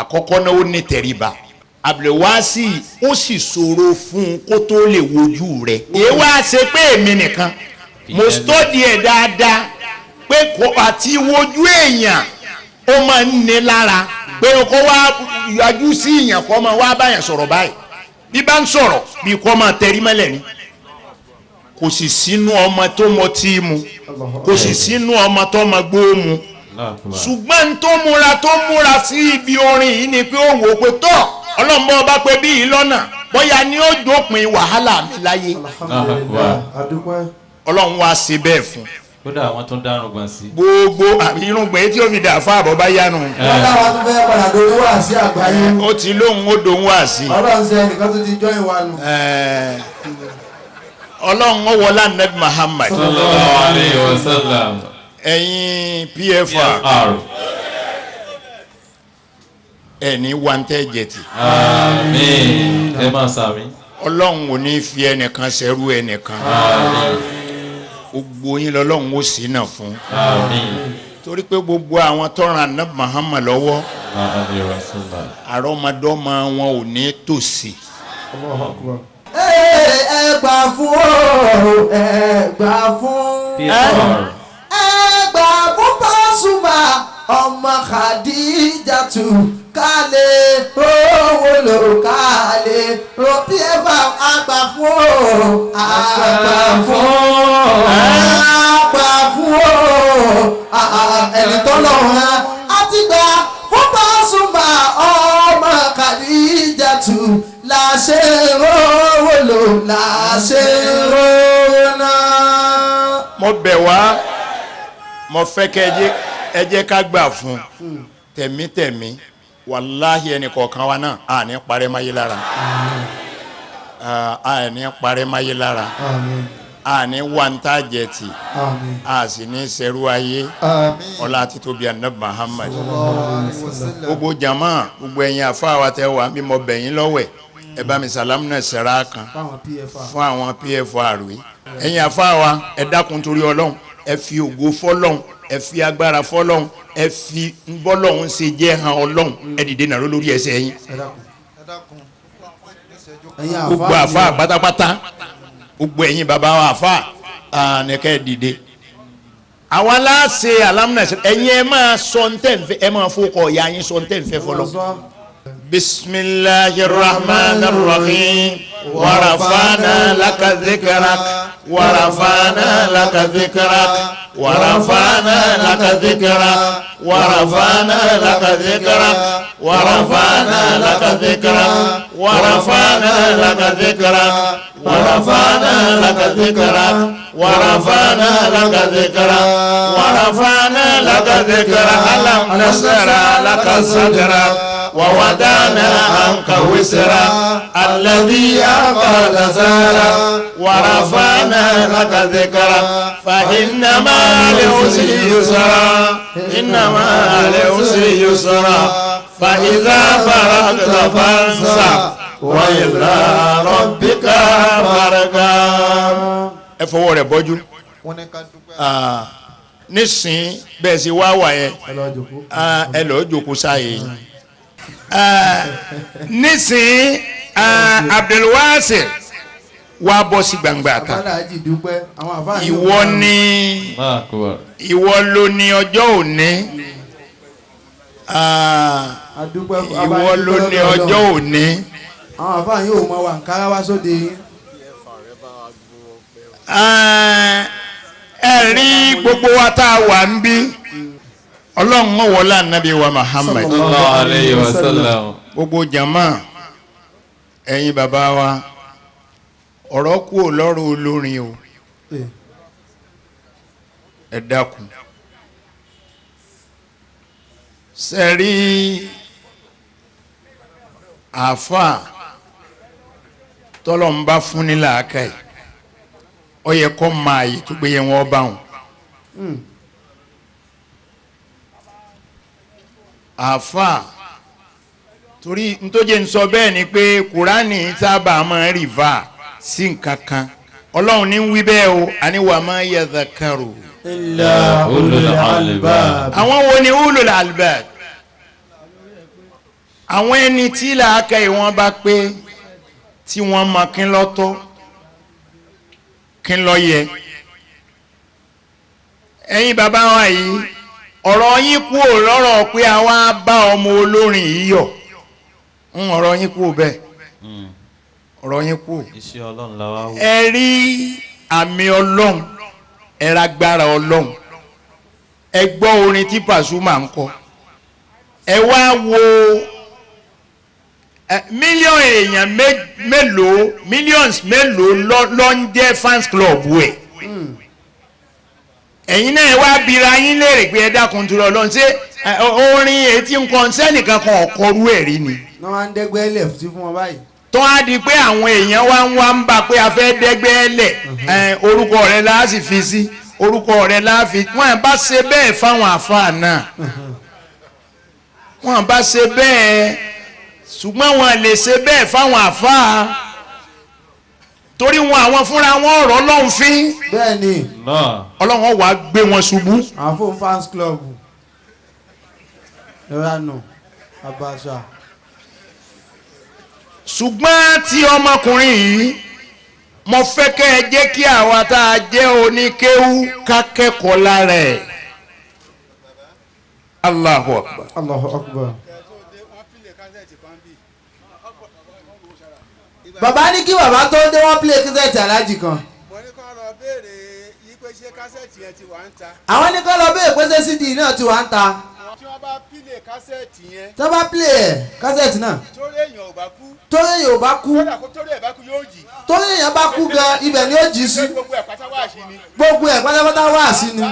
àkọ́kọ́ náà ó ní tẹríba Abdulwasi ó sì ṣòro fún un kó tó lè wojú rẹ̀ èé wá ṣe pé èmi nìkan mo stọ́dì ẹ̀ dáadáa pé kò àti wojú èèyàn ó máa ń ní lára pé kó wá yájú sí èèyàn kó máa wá báyàn sọ̀rọ̀ báyìí bí bá ń sọ̀rọ̀ bí kò máa tẹrí mẹ́lẹ̀ ni kò sì sínú ọmọ tó mọ tí mu kò sì sínú ọmọ tó mọ gbó mu ṣùgbọ́n tó múra sí ibi orin yìí ni pé ó wò ó pé tọ́ ọlọ́mọ bá pé bí yìí lọ́nà bóyá ni ó dópin wàhálà mi láyé ọlọ́run wá ṣe bẹ́ẹ̀ fún kódà àwọn tó dárùn gbọ̀n sí. gbogbo irùngbọ̀n tí ó fi dà fún àbọ̀ bá yánu. wọ́n láwọn tó fẹ́ padà dòun wá sí àgbáyé. ó ti lóhun ó dòun wá sí. ọlọ́run ṣe ẹnìkan tó ti jọ́yìn wa nù. ọlọ́run ó wọlá Nabi Muhammad. sallallahu alayhi wa sallam. ẹ̀yin PFR ẹni wa ń tẹ́ jẹ̀tì. àmín ẹ máa sàmì. ọlọ́run ò ní fi ẹnìkan ṣẹrú ẹnìkan. àmín gbogbo yín lọ́lọ́run ó sì náà fún. àmín torí pé gbogbo àwọn tọ́ran Nabi Muhammad lọ́wọ́ àrọ́mọdọ́mọ wọn ò ní tòsí. ẹ gbà fún ẹ gbà fún. ẹgbà fún Pasuma ọmọ Khadijatu kálẹ̀ owó lò kálẹ̀ rọ̀bí ẹ̀fà àgbà fún ẹni tọ́lọ́run àti gbà fún Pasuma ọmọ Khadijatu láṣẹ owó lò láṣẹ owó náà. mo bẹ̀ wá mo fẹ́ kẹ́ ẹ jẹ́ ká gbà fún tẹ̀mítẹ̀mí wàláhì ẹnì kọ̀ọ̀kan wa náà a ní parẹ́ máyé lára a ní parẹ́ máyé lára a ní wàǹtá jẹ̀tì a sì ní sẹ́rú ayé ọlá àti tóbi Ànábì Muhammad gbogbo jama gbogbo ẹ̀yin àfáà wa tẹ́ wà mímọ bẹ̀yìn lọ́wẹ̀ ẹ bá mi sàlámù náà sẹ́ra kan fún àwọn PFR rí ẹ̀yin àfáà wa ẹ dákun torí Ọlọ́run ẹ fi ògo fọ́lọ́run ẹ fi agbára fọ́lọ́run ẹ fi bọ́lọ́run ṣe jẹ́ hàn Ọlọ́run ẹ dìde nàró lórí ẹsẹ̀ yín gbogbo àfáà pátápátá gbogbo ẹ̀yin bàbá wa àfáà nìkẹ́ dìde àwọn aláṣẹ alámúnẹsẹ ẹ̀yin ẹ máa sọ ntẹnfẹ ẹ máa fọkọ ọyà yín sọ ntẹnfẹ fọlọ. bismillahir rahmanir rahim warafana laka dhikrak warafana laka dhikrak warafana laka dhikrak warafana laka dhikrak warafana laka dhikrak warafana laka dhikrak warafana laka dhikrak warafana laka dhikrak warafana laka dhikrak alam nasra laka sadrak ووضعنا عنك وزرا الذي أنقض ظهرك ورفعنا لك ذكرك فإنما العسر يسرا إنما العسر يسرا فإذا فرغت فانصب وإلى ربك فارغب. ẹ fọwọ́ rẹ̀ bọ́jú nísìn bẹ́ẹ̀ sì wá wà yẹn ẹ lọ́ọ́ jókòó sáyé nísìn Abdulwasi wá bọ́ sí gbangba ta ìwọ ló ní ọjọ́ òní ìwọ ló ní ọjọ́ òní. àwọn àfáà yóò mọ wà nkárá wá sóde yín. ẹ rí gbogbo wa tá a wà ń bí ọlọ́run ń wọlé ànábì wa Muhammad sallallahu alayhi wa sallam. gbogbo jama ẹ̀yin bàbá wa ọ̀rọ̀ kú ò lọ́rọ̀ olórin o ẹ dákun sẹ́rí àáfàá tọ́lọ́mbá fún ní làákàyè ó yẹ kó máa yìí tó gbé yẹn wọ́n bá wọn. àáfàá torí ntọ́jẹ́ ń sọ bẹ́ẹ̀ ni pé kùránì sábà máa ń rìvà sí nǹkan kan ọlọ́run ní wí bẹ́ẹ̀ o àní wà máa yadhakkaru illa ulul albab. àwọn wo ni ulul albab? àwọn ẹni tí làákàyè wọn bá pé tí wọ́n mọ kí ló tọ́ kí ló yẹ. ẹ̀yin bàbá wa yìí ọ̀rọ̀ yín kú ò lọ́rọ̀ pé àwa bá ọmọ olórin yìí yọ̀ ọ̀rọ̀ yín kú ò bẹ́ẹ̀ ọ̀rọ̀ yín kú. iṣẹ́ ọlọ́run la wá wò. ẹ rí àmì ọlọ́run ẹ rágbára ọlọ́run ẹ gbọ́ orin tí Pasuma ń kọ ẹ wá wo mílíọ̀nù èèyàn mélòó millions mélòó ló ń jẹ́ fans club wẹ̀ ẹ̀yin náà wá bira yín léèrè pé ẹ dákun tó lọ lọ́n ṣé orin etí nǹkan sẹ́nìkan kan ọ̀kọ́rú ẹ̀ rí ni. wọ́n máa ń dẹ́gbẹ́ lẹ̀ sí fún wọn báyìí. tó á di pé àwọn èèyàn wá ń bá pé a fẹ́ dẹ́gbẹ́ lẹ̀ orúkọ rẹ̀ la sì fi sí orúkọ rẹ̀ la fi wọ́n bá ṣe bẹ́ẹ̀ fáwọn àfáà náà wọ́n bá ṣe bẹ́ẹ̀ ṣùgbọ́n wọ́n lè ṣe bẹ́ẹ̀ fáwọn àfáà torí wọn àwọn fúnra wọn ọ̀rọ̀ ọlọ́run fín. bẹ́ẹ̀ni. ọlọ́run wàá gbé wọn ṣubú. àfọ̀n fans club ìranù abasa. ṣùgbọ́n tí ọmọkùnrin yìí mo fẹ́ kẹ́ ẹ jẹ́ kí àwa tá a jẹ́ oníkéwú ká kẹ́kọ̀ọ́ lára ẹ̀. Allahu Akbar. Allahu Akbar. bàbá ní kí bàbá tó dé wọ́n play kásẹ̀tì alájì kan. àwọn ní kọ́ lọ bẹ́ẹ̀ pé ṣé CD náà ti wà ń ta. tí wọ́n bá pílè kásẹ̀tì yẹn. tí wọ́n bá play ẹ̀ kásẹ̀tì náà. torí èèyàn ò bá kú. torí èèyàn ò bá kú. kódà kó torí ẹ̀ bá kú yóò jì. torí èèyàn bá kú gan ibẹ̀ ni ó jì sí. gbogbo ẹ̀ pátá wá sí ni. gbogbo ẹ̀ pátápátá wá sí ni.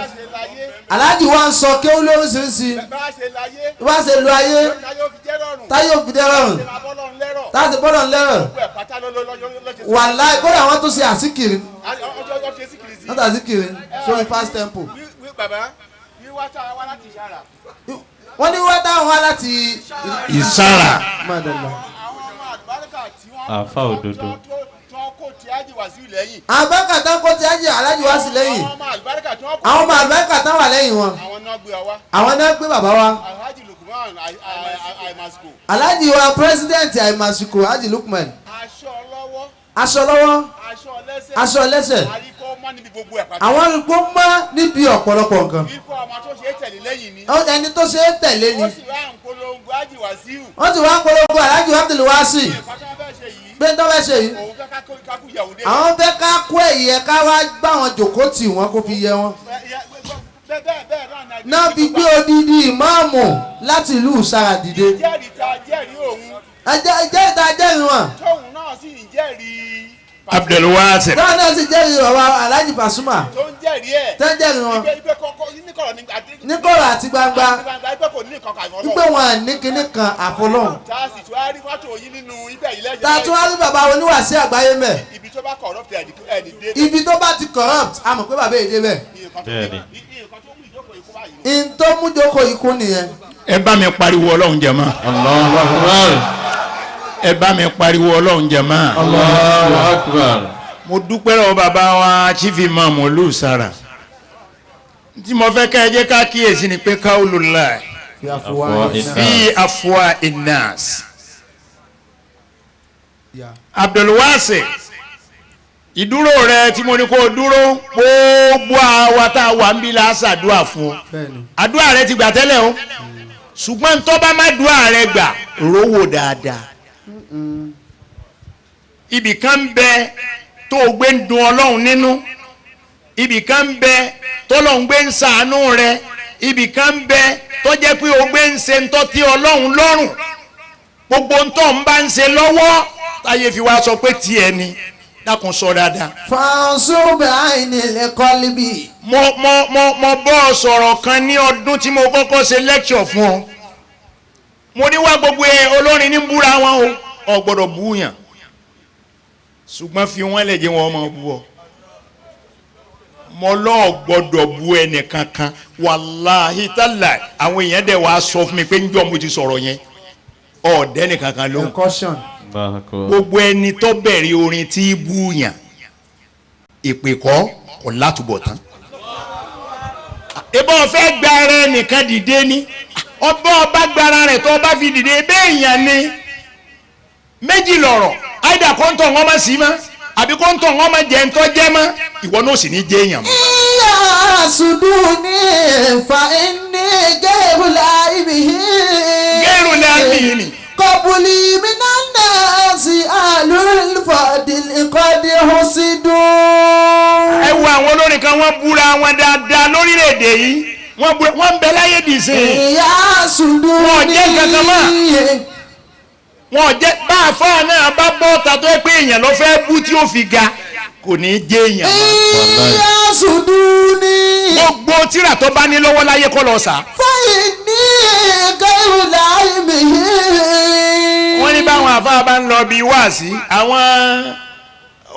aláàjì wa ń sọ kéwú lóríṣiríṣi. bá a ṣe lo ayé. táyé òfin dẹ́ rọrùn. táyé bọ́lọ̀ ńlẹ́rọ̀. wàláì kódà wọ́n tún ṣe àsìkiri. wọ́n tún àsìkiri sórí fast tempo. wọ́n ní wọ́n dáhùn wá láti Ìsára. àfa òdodo. àbákà tán kó ti ájì alájì wá sí lẹ́yìn. àwọn ọmọ àlùbáríkà tán wà lẹ́yìn wọn. àwọn náà gbé bàbá wa. alájì wa president àìmàsìkò Haji Lukman. aṣọ lọ́wọ́ aṣọ lẹ́sẹ̀. àwọn arúgbó mọ́ níbi ọ̀pọ̀lọpọ̀ nǹkan. ẹni tó ṣe é tẹ̀lé ni. wọ́n ti wá ń polongo Alhaji Abdul Wasi. bẹ́ẹ̀ tó fẹ́ ṣe yìí. àwọn fẹ́ ká kó èyí ẹ̀ ká wá gbá wọn jòkó tì wọ́n kó fi yẹ wọn. náà fi gbé odidi ìmáàmù láti ìlú Ìsára dìde. ẹjẹ́ ìta jẹ́rìí wọn. Abdul Wasi. táwọn náà sì jẹ́rìí bàbá Alhaji Pasuma. tó ń jẹ́rìí ẹ̀. tó ń jẹ́rìí wọn. níkọ̀rọ̀ àti gbangba. wípé wọn ní kinní kan àfọlọ́hún. tá a sì tún á rí fọ́tò yín nínú ibẹ̀ yìí lẹ́yìn. tá a tún á rí bàbá oníwàásí àgbáyé mẹ́. ibi tó bá corrupt ẹni dé. ibi tó bá ti corrupt a mọ̀ pé bàbá èdè bẹ̀. bẹ́ẹ̀ni. in tó mú jókòó ikú nìyẹn. ẹ bá mi pariwo Ọlọ́run jàmá. Allahu Akbar. ẹ bá mi pariwo Ọlọ́run jàmá. Allahu Akbar. mo dúpẹ́ lọ́wọ́ bàbá wa chief imam ìlú Ìsára. tí mo fẹ́ ká ẹ jẹ́ ká kíyèsí ni pé qaulullah fi afwa innas. Abdul Wasi ìdúró rẹ tí mo ní kó o dúró gbogbo àwa tá a wà ń bí la ṣàdúrà fún ọ àdúrà rẹ ti gbà tẹ́lẹ̀ o ṣùgbọ́n tó bá má dúrà rẹ gbà rówó dáadáa ibì kan ń bẹ tó o gbé ń dun Ọlọ́run nínú ibì kan ń bẹ tó lọ́n gbé ń ṣàánú rẹ ibì kan ń bẹ tó jẹ́ pé o gbé ń ṣe ń tọ́ tí Ọlọ́run lọ́rùn gbogbo ń tọ́ ń bá ń ṣe lọ́wọ́ táyé fi wá sọ pé tiẹ̀ ni dákun sọ dáadáa. fàṣọbẹ àìnílẹ kọlíbì. mo bọ́ ọ sọ̀rọ̀ kan ní ọdún tí mo kọ́kọ́ ṣe lecture fún ọ mo ní wá gbogbo olórin ní búra wọn o ò gbọ́dọ̀ bú yàn ṣùgbọ́n fi wọ́n lè jẹ́ wọn ọmọ bú ọ mo lọ́ọ̀ gbọ́dọ̀ bú ẹnìkankan wàláhì tálà àwọn èèyàn dẹ̀ wá sọ fún mi pé njọ́ mo ti sọ̀rọ̀ yẹn ọ̀ọ́dẹ́ nìkankan ló ń gbogbo ẹni tó bẹ̀rẹ̀ orin tí bú yàn ìpè kọ́ kò látúbọ̀ tán ìbọn fẹ́ gba ara ẹnìkan dìde ní ọba gbára rẹ̀ tó bá fi dìde bẹ́ẹ̀ yàn ni méjì lọ̀rọ̀ àìdá kó ń tọ̀ wọ́n má sí mọ́ àbí kó ń tọ̀ wọ́n má jẹ́ ń tọ́ jẹ́ mọ́ ìwọ náà sì ní jẹ́ èèyàn mọ́. ìyá sùdúnì fa ẹni gẹ́rù láìbì. gẹ́rù láìbì ni. kọ́bùlì mi náà náà sí àlùfàdìlì kọ́dí hùsìdùn. ẹ wo àwọn olórin kan wọ́n búra wọn dáadáa lórílẹ̀‐èdè yìí wọ́n ń bẹ láyé dìísìn. ìyá sùdúnì. wọn ò jẹ́ kankan mọ́ wọn ò jẹ́ bá a fọ́ náà bá bọ́ ta tó pé èèyàn lọ fẹ́ bú tí ó fi ga kò ní í jẹ́ èèyàn mọ́. ìyá sùdúnì. gbogbo tíra tó bá ní lọ́wọ́ láyé kọ́ lọ sá. fáyì ní gẹ́rù láìbì. wọ́n ní báwọn àfáà bá ń lọ bí wáàsí àwọn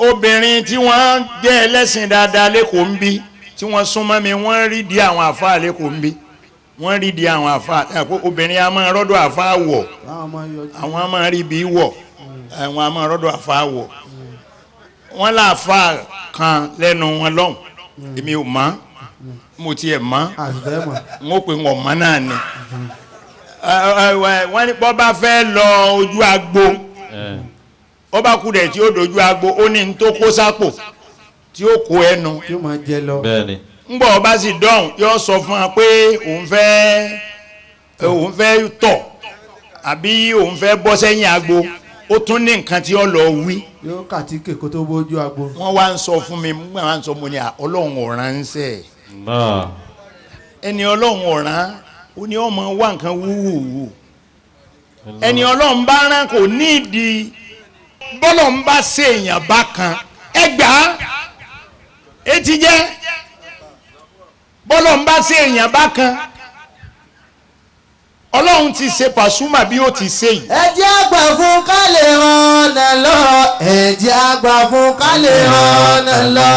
obìnrin tí wọ́n jẹ́ ẹlẹ́sìn dáadáa lẹ́kọ̀ọ́ ń bí tí wọ́n súnmọ́ mi wọ́n rí di àwọn àfáà lẹ́kọ̀ọ́ ń bí wọ́n rí di àwọn àfáà obìnrin a máa rọ́dọ̀ àfáà wọ̀ àwọn a máa rí bí wọ̀ àwọn a máa rọ́dọ̀ àfáà wọ̀ wọ́n láàfáà kan lẹ́nu wọn lọ́hùn èmi ò mọ̀ mo tiẹ̀ mọ̀ n ó pe wọn mọ̀ náà ni wọ́n ní bọ́ bá fẹ́ lọ ojú agbo ó bá kú dẹ̀ tí ó dojú agbo ó ní n tó kó sápò tí ó kó ẹnu yóò máa jẹ lọ. bẹ́ẹ̀ni. ńgbọ́ ọba sì dọ̀hùn yóò sọ fún wa pé òun fẹ́ tọ̀ àbí òun fẹ́ bọ́ sẹ́yìn agbo ó tún ní nǹkan tí ó lọ wí. yóò kàtíkè kó tó bójú agbo. wọ́n wá ń sọ fún mi wọ́n wá ń sọ mo ní ọlọ́run ọ̀ràn ń sẹ̀. ẹni ọlọ́run ọ̀ràn ó ní ọmọ wá nǹkan wúwúwú. ẹni ọlọ́run bá rán kò ní ìdí bọ́lọ̀ ń bá ṣe èèyàn bá kan ẹgbàá etí jẹ́ bọ́lọ̀ ń bá ṣe èèyàn bá kan ọlọ́run ti ṣe Pasuma bí ó ti ṣe yìí. ẹ jẹ́ àgbà fún ká lè rànà lọ ẹ jẹ́ àgbà fún ká lè rànà lọ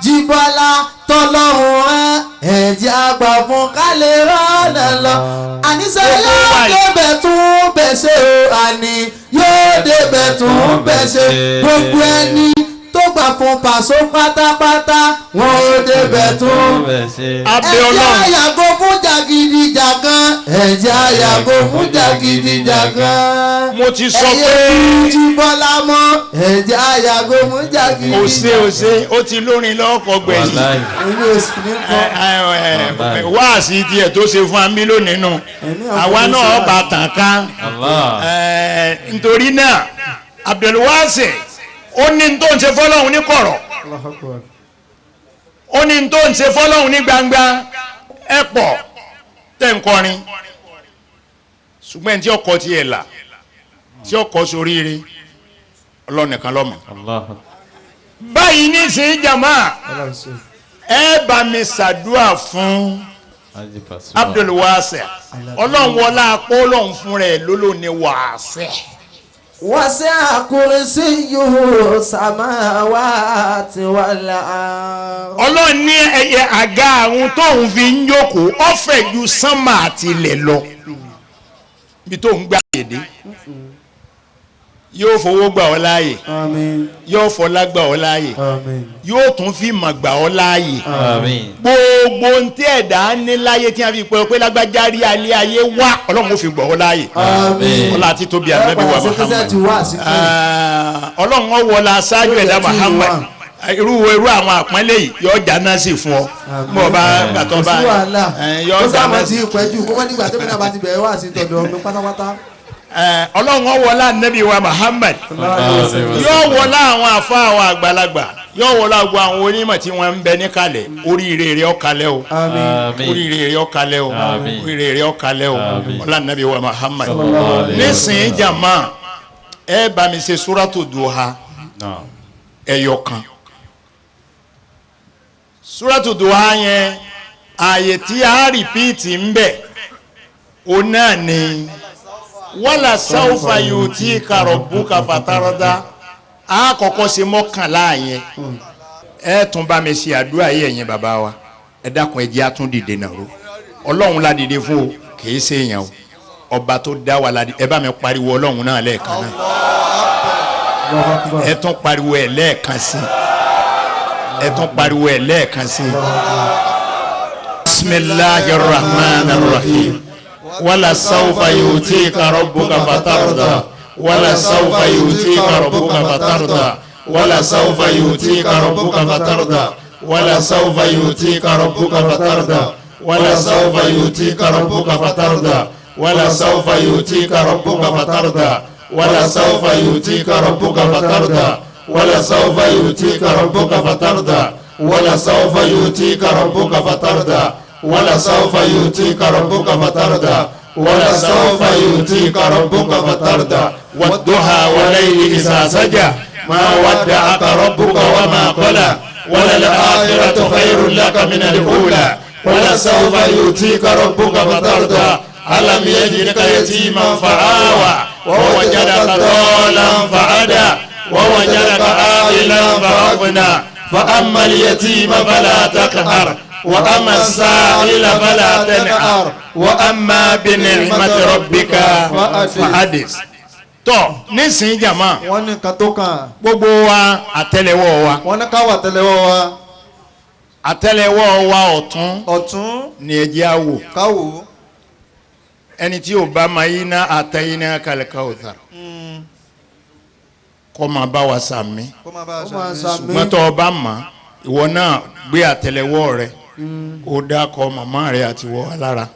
Jíbọ́lá tọ́lọ́run rán ẹ jẹ́ àgbà fún ká lè rànà lọ àníṣe yóò débẹ̀ tún bẹ̀ ṣe o àní yóò débẹ̀ tún bẹ̀ ṣe gbogbo ẹni tó gbà fún Paso pátápátá wọn ò débẹ̀ tún. ẹ̀jẹ̀ àyàgò fún jàgídíjàgan ẹ̀jẹ̀ àyàgò fún jàgídíjàgan. mo ti sọ pé ẹ̀yẹ Jíbọ́lá mọ́ ẹ̀jẹ̀ àyàgò fún jàgídíjàgan. òṣè ó ti lórin lọ́kọ̀ gbẹ̀yìn. wáàsí tiẹ̀ tó ṣe fún amí lónìí nù àwa náà bá tàn ká nítorí náà Abdulwasi ó ní tó ń ṣe fọ́lọ́hun ní kọ̀rọ̀ ó ní tó ń ṣe fọ́lọ́hun ní gbangba ẹ pọ̀ tẹ́ ń kọrin ṣùgbọ́n tí ọkọ̀ ti ẹ̀ là tí ọkọ̀ soríire ọlọ́nìkan lọ́mọ. báyìí ní sí jama ẹ bá mi ṣàdúrà fún Abdulwasi ọlọ́run wọlá apó ọlọ́run fún rẹ̀ lólò ní wàásẹ̀. wasi'a kursiyyuhu samawati wal ard. ọlọ́run ní ẹyẹ àga àrùn tóun fi ń jókòó ó fẹ̀ ju sánmà àti ilẹ̀ lọ bí tóun gbà yèdè yóò fowó gbà ọ́ láàyè yóò fọlá gbà ọ́ láàyè yóò tún fi mọ̀ gbà ọ́ láàyè gbogbo ntí ẹ̀dá ní láyé tí a fi pẹ́ pé lágbájá rí alẹ́ ayé wá ọlọ́run ó fi gbà ọ́ láàyè ọlá àti tóbi ànábì wa Muhammad ọlọ́run ó wọlá aṣáájú ẹ̀dá Muhammad irú àwọn àpọ́nlé yìí yóò jáná sí fún ọ mo bá gbàtọ́ bá yóò jáná sí. ọlọ́run ọwọ́lá nẹ́bí wa Muhammad yóò wọlá àwọn àfa àwọn àgbàlagbà yóò wọlá gbogbo àwọn onímọ̀ tí wọ́n ń bẹ níkàlẹ̀ oríire rẹ̀ ọ̀kalẹ̀ o oríire rẹ̀ ọ̀kalẹ̀ o oríire rẹ̀ ọ̀kalẹ̀ o ọlá nẹ́bí wa Muhammad nísìnyí jàmá ẹ bá mi ṣe Suratu Duha ẹyọkan Suratu Duha yẹn ààyè tí a rìpíìtì ń bẹ o náà ni wala sawfa yutika rabbuka fatarda a kọ́kọ́ ṣe mọ́kànlá yẹn ẹ tún bá mi ṣe àdúrà yìí ẹ̀yin bàbá wa ẹ dákun ẹ jẹ́ a tún dìde náà ro ọlọ́run la dìde fún o kìí ṣe èèyàn o ọba tó dá wa la dìde ẹ bá mi pariwo ọlọ́run náà lẹ́ẹ̀kan náà ẹ tún pariwo ẹ lẹ́ẹ̀kan sí ẹ tún pariwo ẹ lẹ́ẹ̀kan sí bismillahir rahmanir rahim. ولا سوف يؤتيك ربك فترضى ولا سوف يؤتيك ربك فترضى ولا سوف يؤتيك ربك فترضى ولا سوف يؤتيك ربك فترضى ولا سوف يؤتيك ربك فترضى ولا سوف يؤتيك ربك فترضى ولا سوف يؤتيك ربك فترضى ولا سوف يؤتيك ربك فترضى ولا سوف يؤتيك ربك فترضى ولا سوف يؤتيك ربك فترضى ولا سوف يؤتيك ربك فترضى والضحى والليل إذا سجى ما ودعك ربك وما قلى وللآخرة خير لك من الأولى ولا سوف يؤتيك ربك فترضى ألم يجدك يتيما فآوى ووجدك ضالا فهدى ووجدك عائلا فأغنى فأما اليتيم فلا تقهر وأما السائل فلا تنهر وأما بنعمة ربك فحدث. tọ́ nísìnyí jàmá. wọ́n ní nǹkan tó kàn. gbogbo wa àtẹ́lẹwọ́ wa. wọ́n ní ká wà àtẹ́lẹwọ́ wa. àtẹ́lẹwọ́ wa ọ̀tún. ọ̀tún. ni ẹ jẹ́ á wò. ká wò. ẹni tí ò bá máa yí ná àtẹ́yìnà kal-kawthar. kọ́ máa bá wa sàmí kó máa bá a sàmì. ṣùgbọ́n tó o bá mọ̀ ìwọ náà gbé àtẹ́lẹwọ́ rẹ kó dákọ màmá rẹ àti wọ alára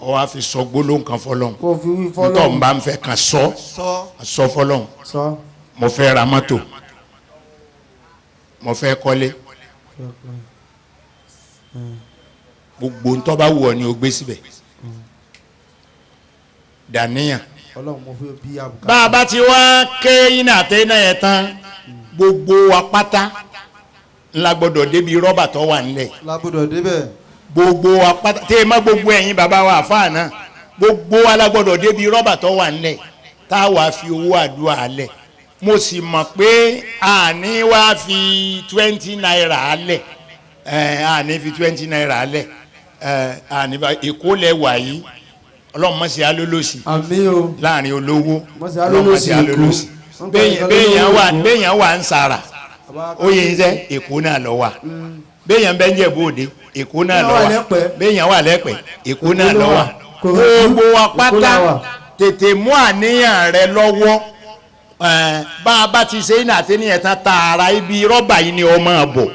ọ wá fi sọ gbólóhùn kan fọ́lọ́run kó fi wí fọ́lọ́run. nítorí bá ń fẹ́ kan sọ fọ́lọ́run sọ. mo fẹ́ ra mọ́tò mo fẹ́ kọ́lé gbogbo ntọ́ bá wù ọ́ ni o gbé síbẹ̀ dàníyàn ọlọ́run mo fi bí àbùkà. bá a bá ti wá ké iná àtẹ iná yẹn tán gbogbo wa pátá ńlá gbọ́dọ̀ débi rọ́bà tó wà nílẹ̀ lágbọ́dọ̀ débẹ̀. gbogbo wa pátá tẹ́ ẹ má gbogbo ẹ̀yin bàbá wa àfáà náà gbogbo wa la gbọ́dọ̀ débi rọ́bà tó wà nílẹ̀ tá a wá fi owó àdúrà lẹ̀ mo sì mọ̀ pé àní wá fi 20 naira lẹ̀ àní fi 20 naira lẹ̀ àní èkó lẹ̀ wà yìí ọlọ́run mọ̀ sí alólòsì àmín o. láàrin olówó Mọ̀ sí ọlọ́run mọ̀ sí alólòsì alólòsì béèyàn wà ń sara ó yẹ ń sẹ́ èkó náà lọ wà béèyàn bẹ́ ń jẹ́ bóde èkó náà lọ wà béèyàn wà lẹ́pẹ́ èkó náà lọ wà gbogbo wa pátá tètè mú àníyàn rẹ lọ́wọ́ bá a bá ti ṣe iná àtẹnìyàn tán tààrà ibi rọ́bà yìí ni ọmọ àbọ̀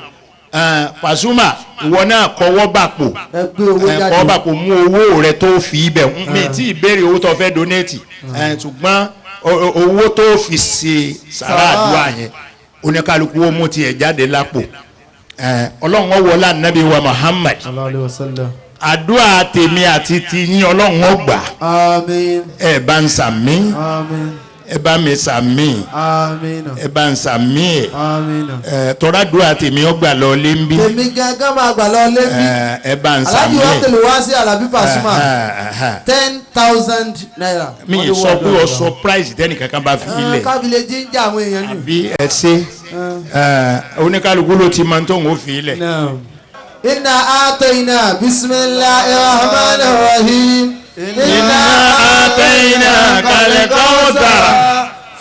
Pasuma ìwọ náà kọ́wọ́ bàpò kọ́wọ́ bàpò mú owó rẹ tó fi ibẹ̀ mi tí ìbéèrè owó tó fẹ́ donate ṣùgbọ́n owó tó fi ṣe sàrà àdúrà yẹn oníkálukú ó mú tiẹ̀ jáde lápò ọlọ́run ó wọlá nàbí wa Muhammad àdúrà tèmi àti tiyín ọlọ́run ó gbà ẹ bá ń sàmí ẹ bá mi sàmí ẹ bá ń sàmí ẹ tọ́ra àdúrà tèmi ó gbà lọ lé ń bí tèmi gángan máa gbà lọ lé ń bí ẹ bá ń sàmí Alhaji wa tẹ̀lé wá sí Alabi Pasuma 10,000 naira. mi sọ pé o surprise tẹ́nì kankan bá fi ilẹ̀ kábílẹ̀ jíjà àwọn èèyàn nù. àbí ẹ ṣe oníkálukú ló ti máa ń tó ń fi ilẹ̀. inna atayna bismillahir rahmanir rahim. inna atayna kal-kawthar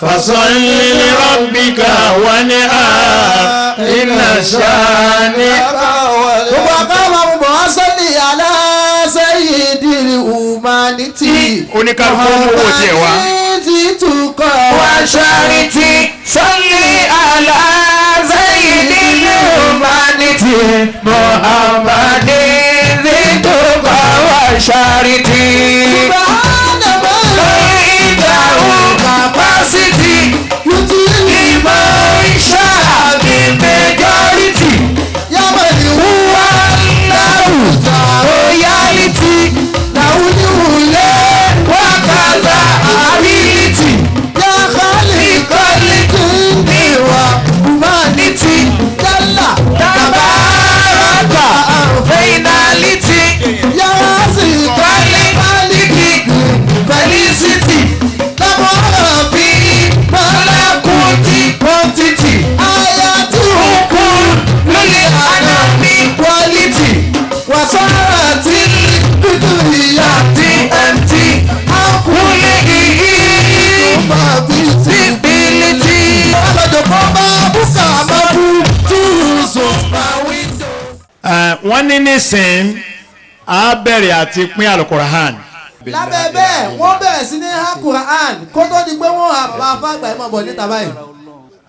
fasalli li rabbika wanhar inna shani'aka gbogbo akáwà gbogbo wọn sọ́ni ala sayyidil humanity. oníkálukú owó tiẹ̀ wá. tukọ̀ wá ṣáàrìtì sọ́lé ala sayyidil humanity Muhammadin tukọ̀ wá ṣáàrìtì. ìdáhùn capacity ìmọ̀ iṣẹ́ àmì majority yamani wúwa láwùjọ royalty làwùjúwùlé wákàtà ability yakali quality ìwà humanity yálà tabaraka finality yàrásì quality felicity lábọ́ọ̀bí malakuti quantity ayatu okun lórí anami quality wasara ti dúdú ìyá tmt akuli iyi bàbí ti ability ọlọ́dọ̀ kọ́ bá bùkà mọ́bù túùsùn pàwíńdò. wọ́n ní nísìn á bẹ̀rẹ̀ àti pín Al-Qur'an. lábẹ́ bẹ́ẹ̀ wọ́n bẹ̀rẹ̀ sí ní ha Quran kó tó di pé wọ́n ha bàbá afágbà ẹ̀ mọ̀ bọ̀ níta báyìí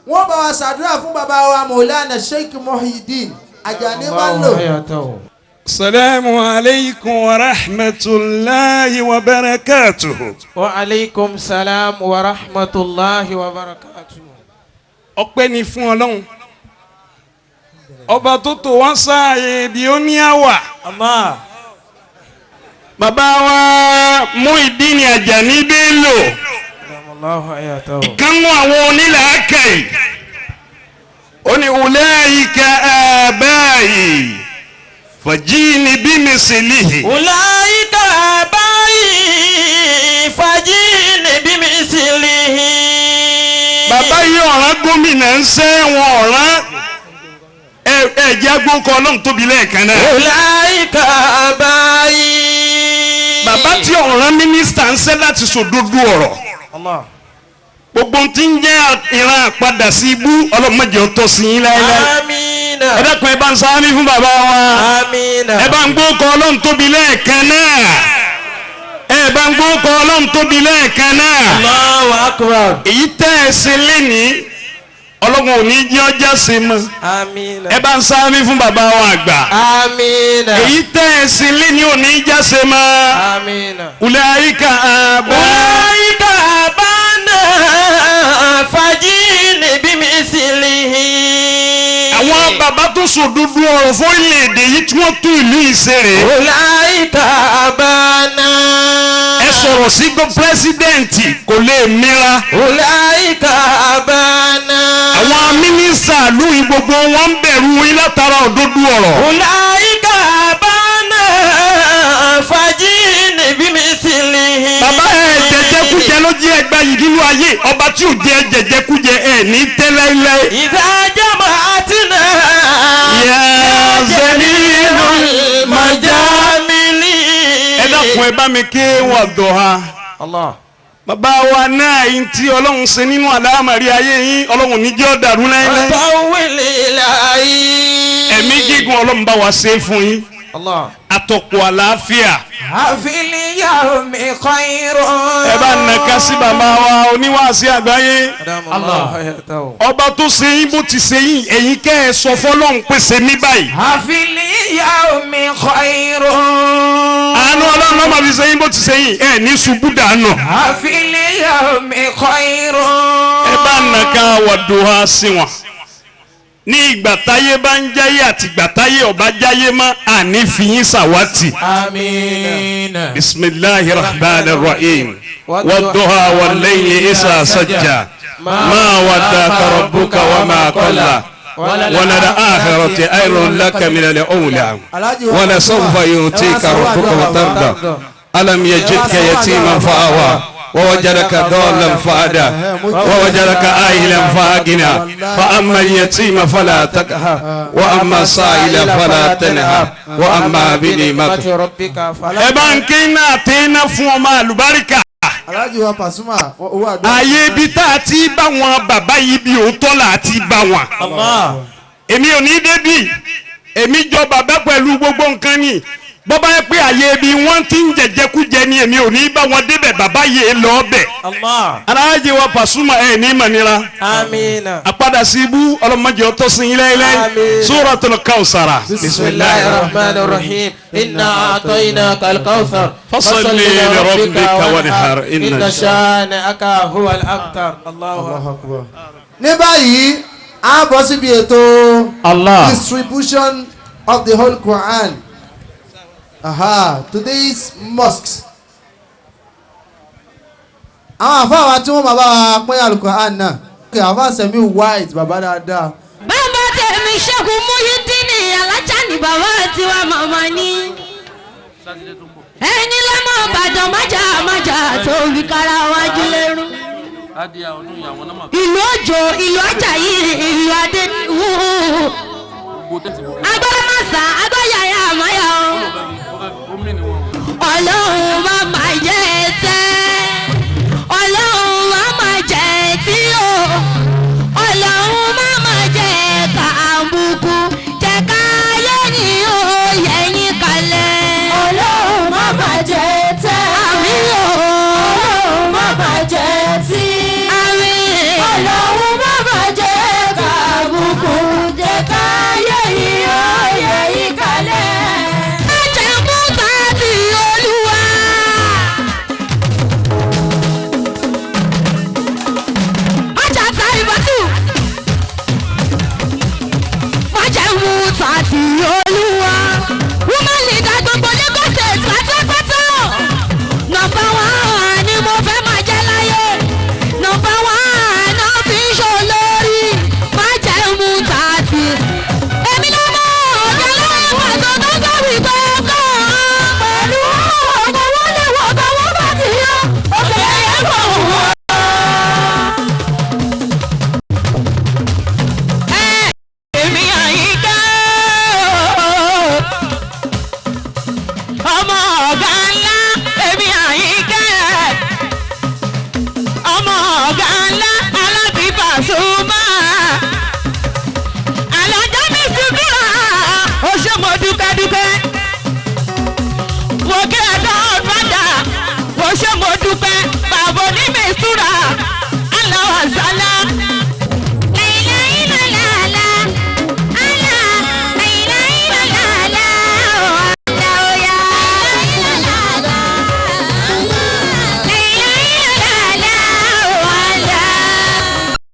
wọ́n bá wa ṣàdúrà fún bàbá wa Maulana Sheikh Muhyiddin Ajani Bello. Salamu alaikum wa rahmatullahi wa barakatuhu. Wa alaikum salam wa rahmatullahi wa barakatuhu. Ọpẹ́ ni fún Ọlọ́run. Ọba tó tò wá sáàyè bí ó ní àwà. Bàbá wa Muhyiddin Ajani Bello. Ìkànnù àwọn onílàákàyè. Ó ní ulaika abai. Fajini bimisilihi. Ulaika abai fajini bimisilihi. Bàbá yìí ọ̀ràn gómìnà ń sẹ́ wọn ọ̀ràn ẹ̀jẹ̀ agbókọ̀ ọlọ́run tóbi lẹ́ẹ̀kan náà. Ulaika abai. Bàbá tí ọ̀ràn mínísítà ń sẹ́ láti sòdodo ọ̀rọ̀. Gbogbo tí ń jẹ́ ìran àpadà sí ibú ọlọ́mọdé ọ̀tọ̀ sí yín láéláé. Amina. Ẹ dákun ẹ bá ń sáámi fún bàbá wa. Amina. Ẹ bá ń gbókọ̀ ọlọ́run tóbi lẹ́ẹ̀kan náà. Ẹ bá ń gbókọ̀ ọlọ́run tóbi lẹ́ẹ̀kan náà. Allahu akbar. Èyí tẹ́ ẹ ṣe lénìí ọlọ́run ò ní jẹ́ ọjà ṣe mọ́ Amina. ẹ bá ń sáré fún bàbá wa àgbà Amina. èyí tẹ́ ẹ sí lé ní òní já ṣe mọ́ Amina. ulẹ̀ àyíká àbá Ulaika abana fajini bimisilihi. àwọn bàbá tó sòdodo ọ̀rọ̀ fún orílẹ̀-èdè yìí tí wọ́n tún ìlú ìṣeré. Ulaika abana. ẹ sọ̀rọ̀ sí gbọ́ pírẹ́sídẹ̀ǹtì kò lè mìíràn. Ulaika abana. àwọn mínísítà lóyún gbogbo wọn ń bẹ̀rù yín látara òdodo ọ̀rọ̀. Ulaika abana fajini bimisilihi. bàbá ẹ jẹjẹkújẹ ló jẹ ẹgbẹ́ yìí nínú ayé ọba tí ò jẹ jẹjẹkújẹ ẹ ní tẹ́lẹ̀lẹ́. ìdájọ́ àtinà. yà zẹ̀línú màjámìlì. ẹ dákun ẹ bá mi ké wọn dọ̀ ha. Allah. bàbá wa náà yìí tí ọlọ́run ṣe nínú àlámàrí ayé yín ọlọ́run níjẹ́ ọ̀dàrú láyé. ọ̀tọ̀ wílì láyé. ẹ̀mí gígùn ọlọ́run bá wa ṣe fún yín. Allah. àtọ̀pọ̀ àlàáfíà. àfìlíyà omi kan irọ́. ẹ bá nàka sí bàbá wa oníwàásí àgbáyé. Allah. ọba tó ṣe yín bó ti ṣe yín ẹ̀yin kẹ́ ẹ sọ fọlọ́run pèsè ní báyìí. àfìlíyà omi kan irọ́. àánú ọlọ́run náà máa fi ṣe yín bó ti ṣe yín ẹ ní ṣubú dànù. àfìlíyà omi kan irọ́. ẹ bá nàka wàdùhà sí wọn. ní ìgbà táyé bá ń jáyé àti ìgbà táyé ọba jáyé mọ́ àní fi yín ṣàwátì. àmín. bisimilahi rahman rahim wàdùhà wàlẹ́yìn isa sajja máa wàdà karabuka wà máa kọ́lá. وللآخرة خير لك من الأولى ولسوف يؤتيك ربك وترضى ألم يجدك يتيما فآوى ووجدك ضالا فهدى ووجدك عائلا فأغنى فأما اليتيم فلا تقهر وأما السائل فلا تنهر وأما بنعمة ربك فلا إبانكينا تينا فوما البركة Alhaji wa Pasuma owó àdó. ayé ibi tá a ti bá wọn bàbá yìí bí òótọ́ là á ti bá wọn. èmi ò ní débi èmi jọ bàbá pẹ̀lú gbogbo nǹkan ni bọ́bá yẹ pé ayé ibi wọ́n ti ń jẹjẹkújẹ ni èmi ò ní bá wọn débẹ̀ bàbá yìí lọ bẹ̀. Alhaji wa Pasuma ẹ̀ ní mọ̀nira. Amina. àpadà sí ibú ọlọ́mọdé ọtọ́ sí yín lẹ́yìn Suratul Kawsara. bisimilahi rahman rahim inna atoyinaka alkawthar. fasalli li rabbika wanhar inna shani'aka huwa al-abtar. Allahu akbar. ní báyìí a bọ́ síbi ètò Allah. distribution of the whole Quran. Today's mosques. àwọn àfáà tí wọ́n máa bá wa pín Al-Quran náà kí àfáà Sẹ̀mí White bàbá dáadáa. bàbá tèmi Ṣẹ́gun Muyideen alájà ní bàbá tiwa màmá ní. ẹni lọ́mọ Ìbàdàn májà tó fi kára wájú lẹ́rú. ìlú Òjò ìlú Àjàyí ìlú Adéwú. agbára màsà agbáyàyà àmáyà o. Ọlọ́run má má jẹ́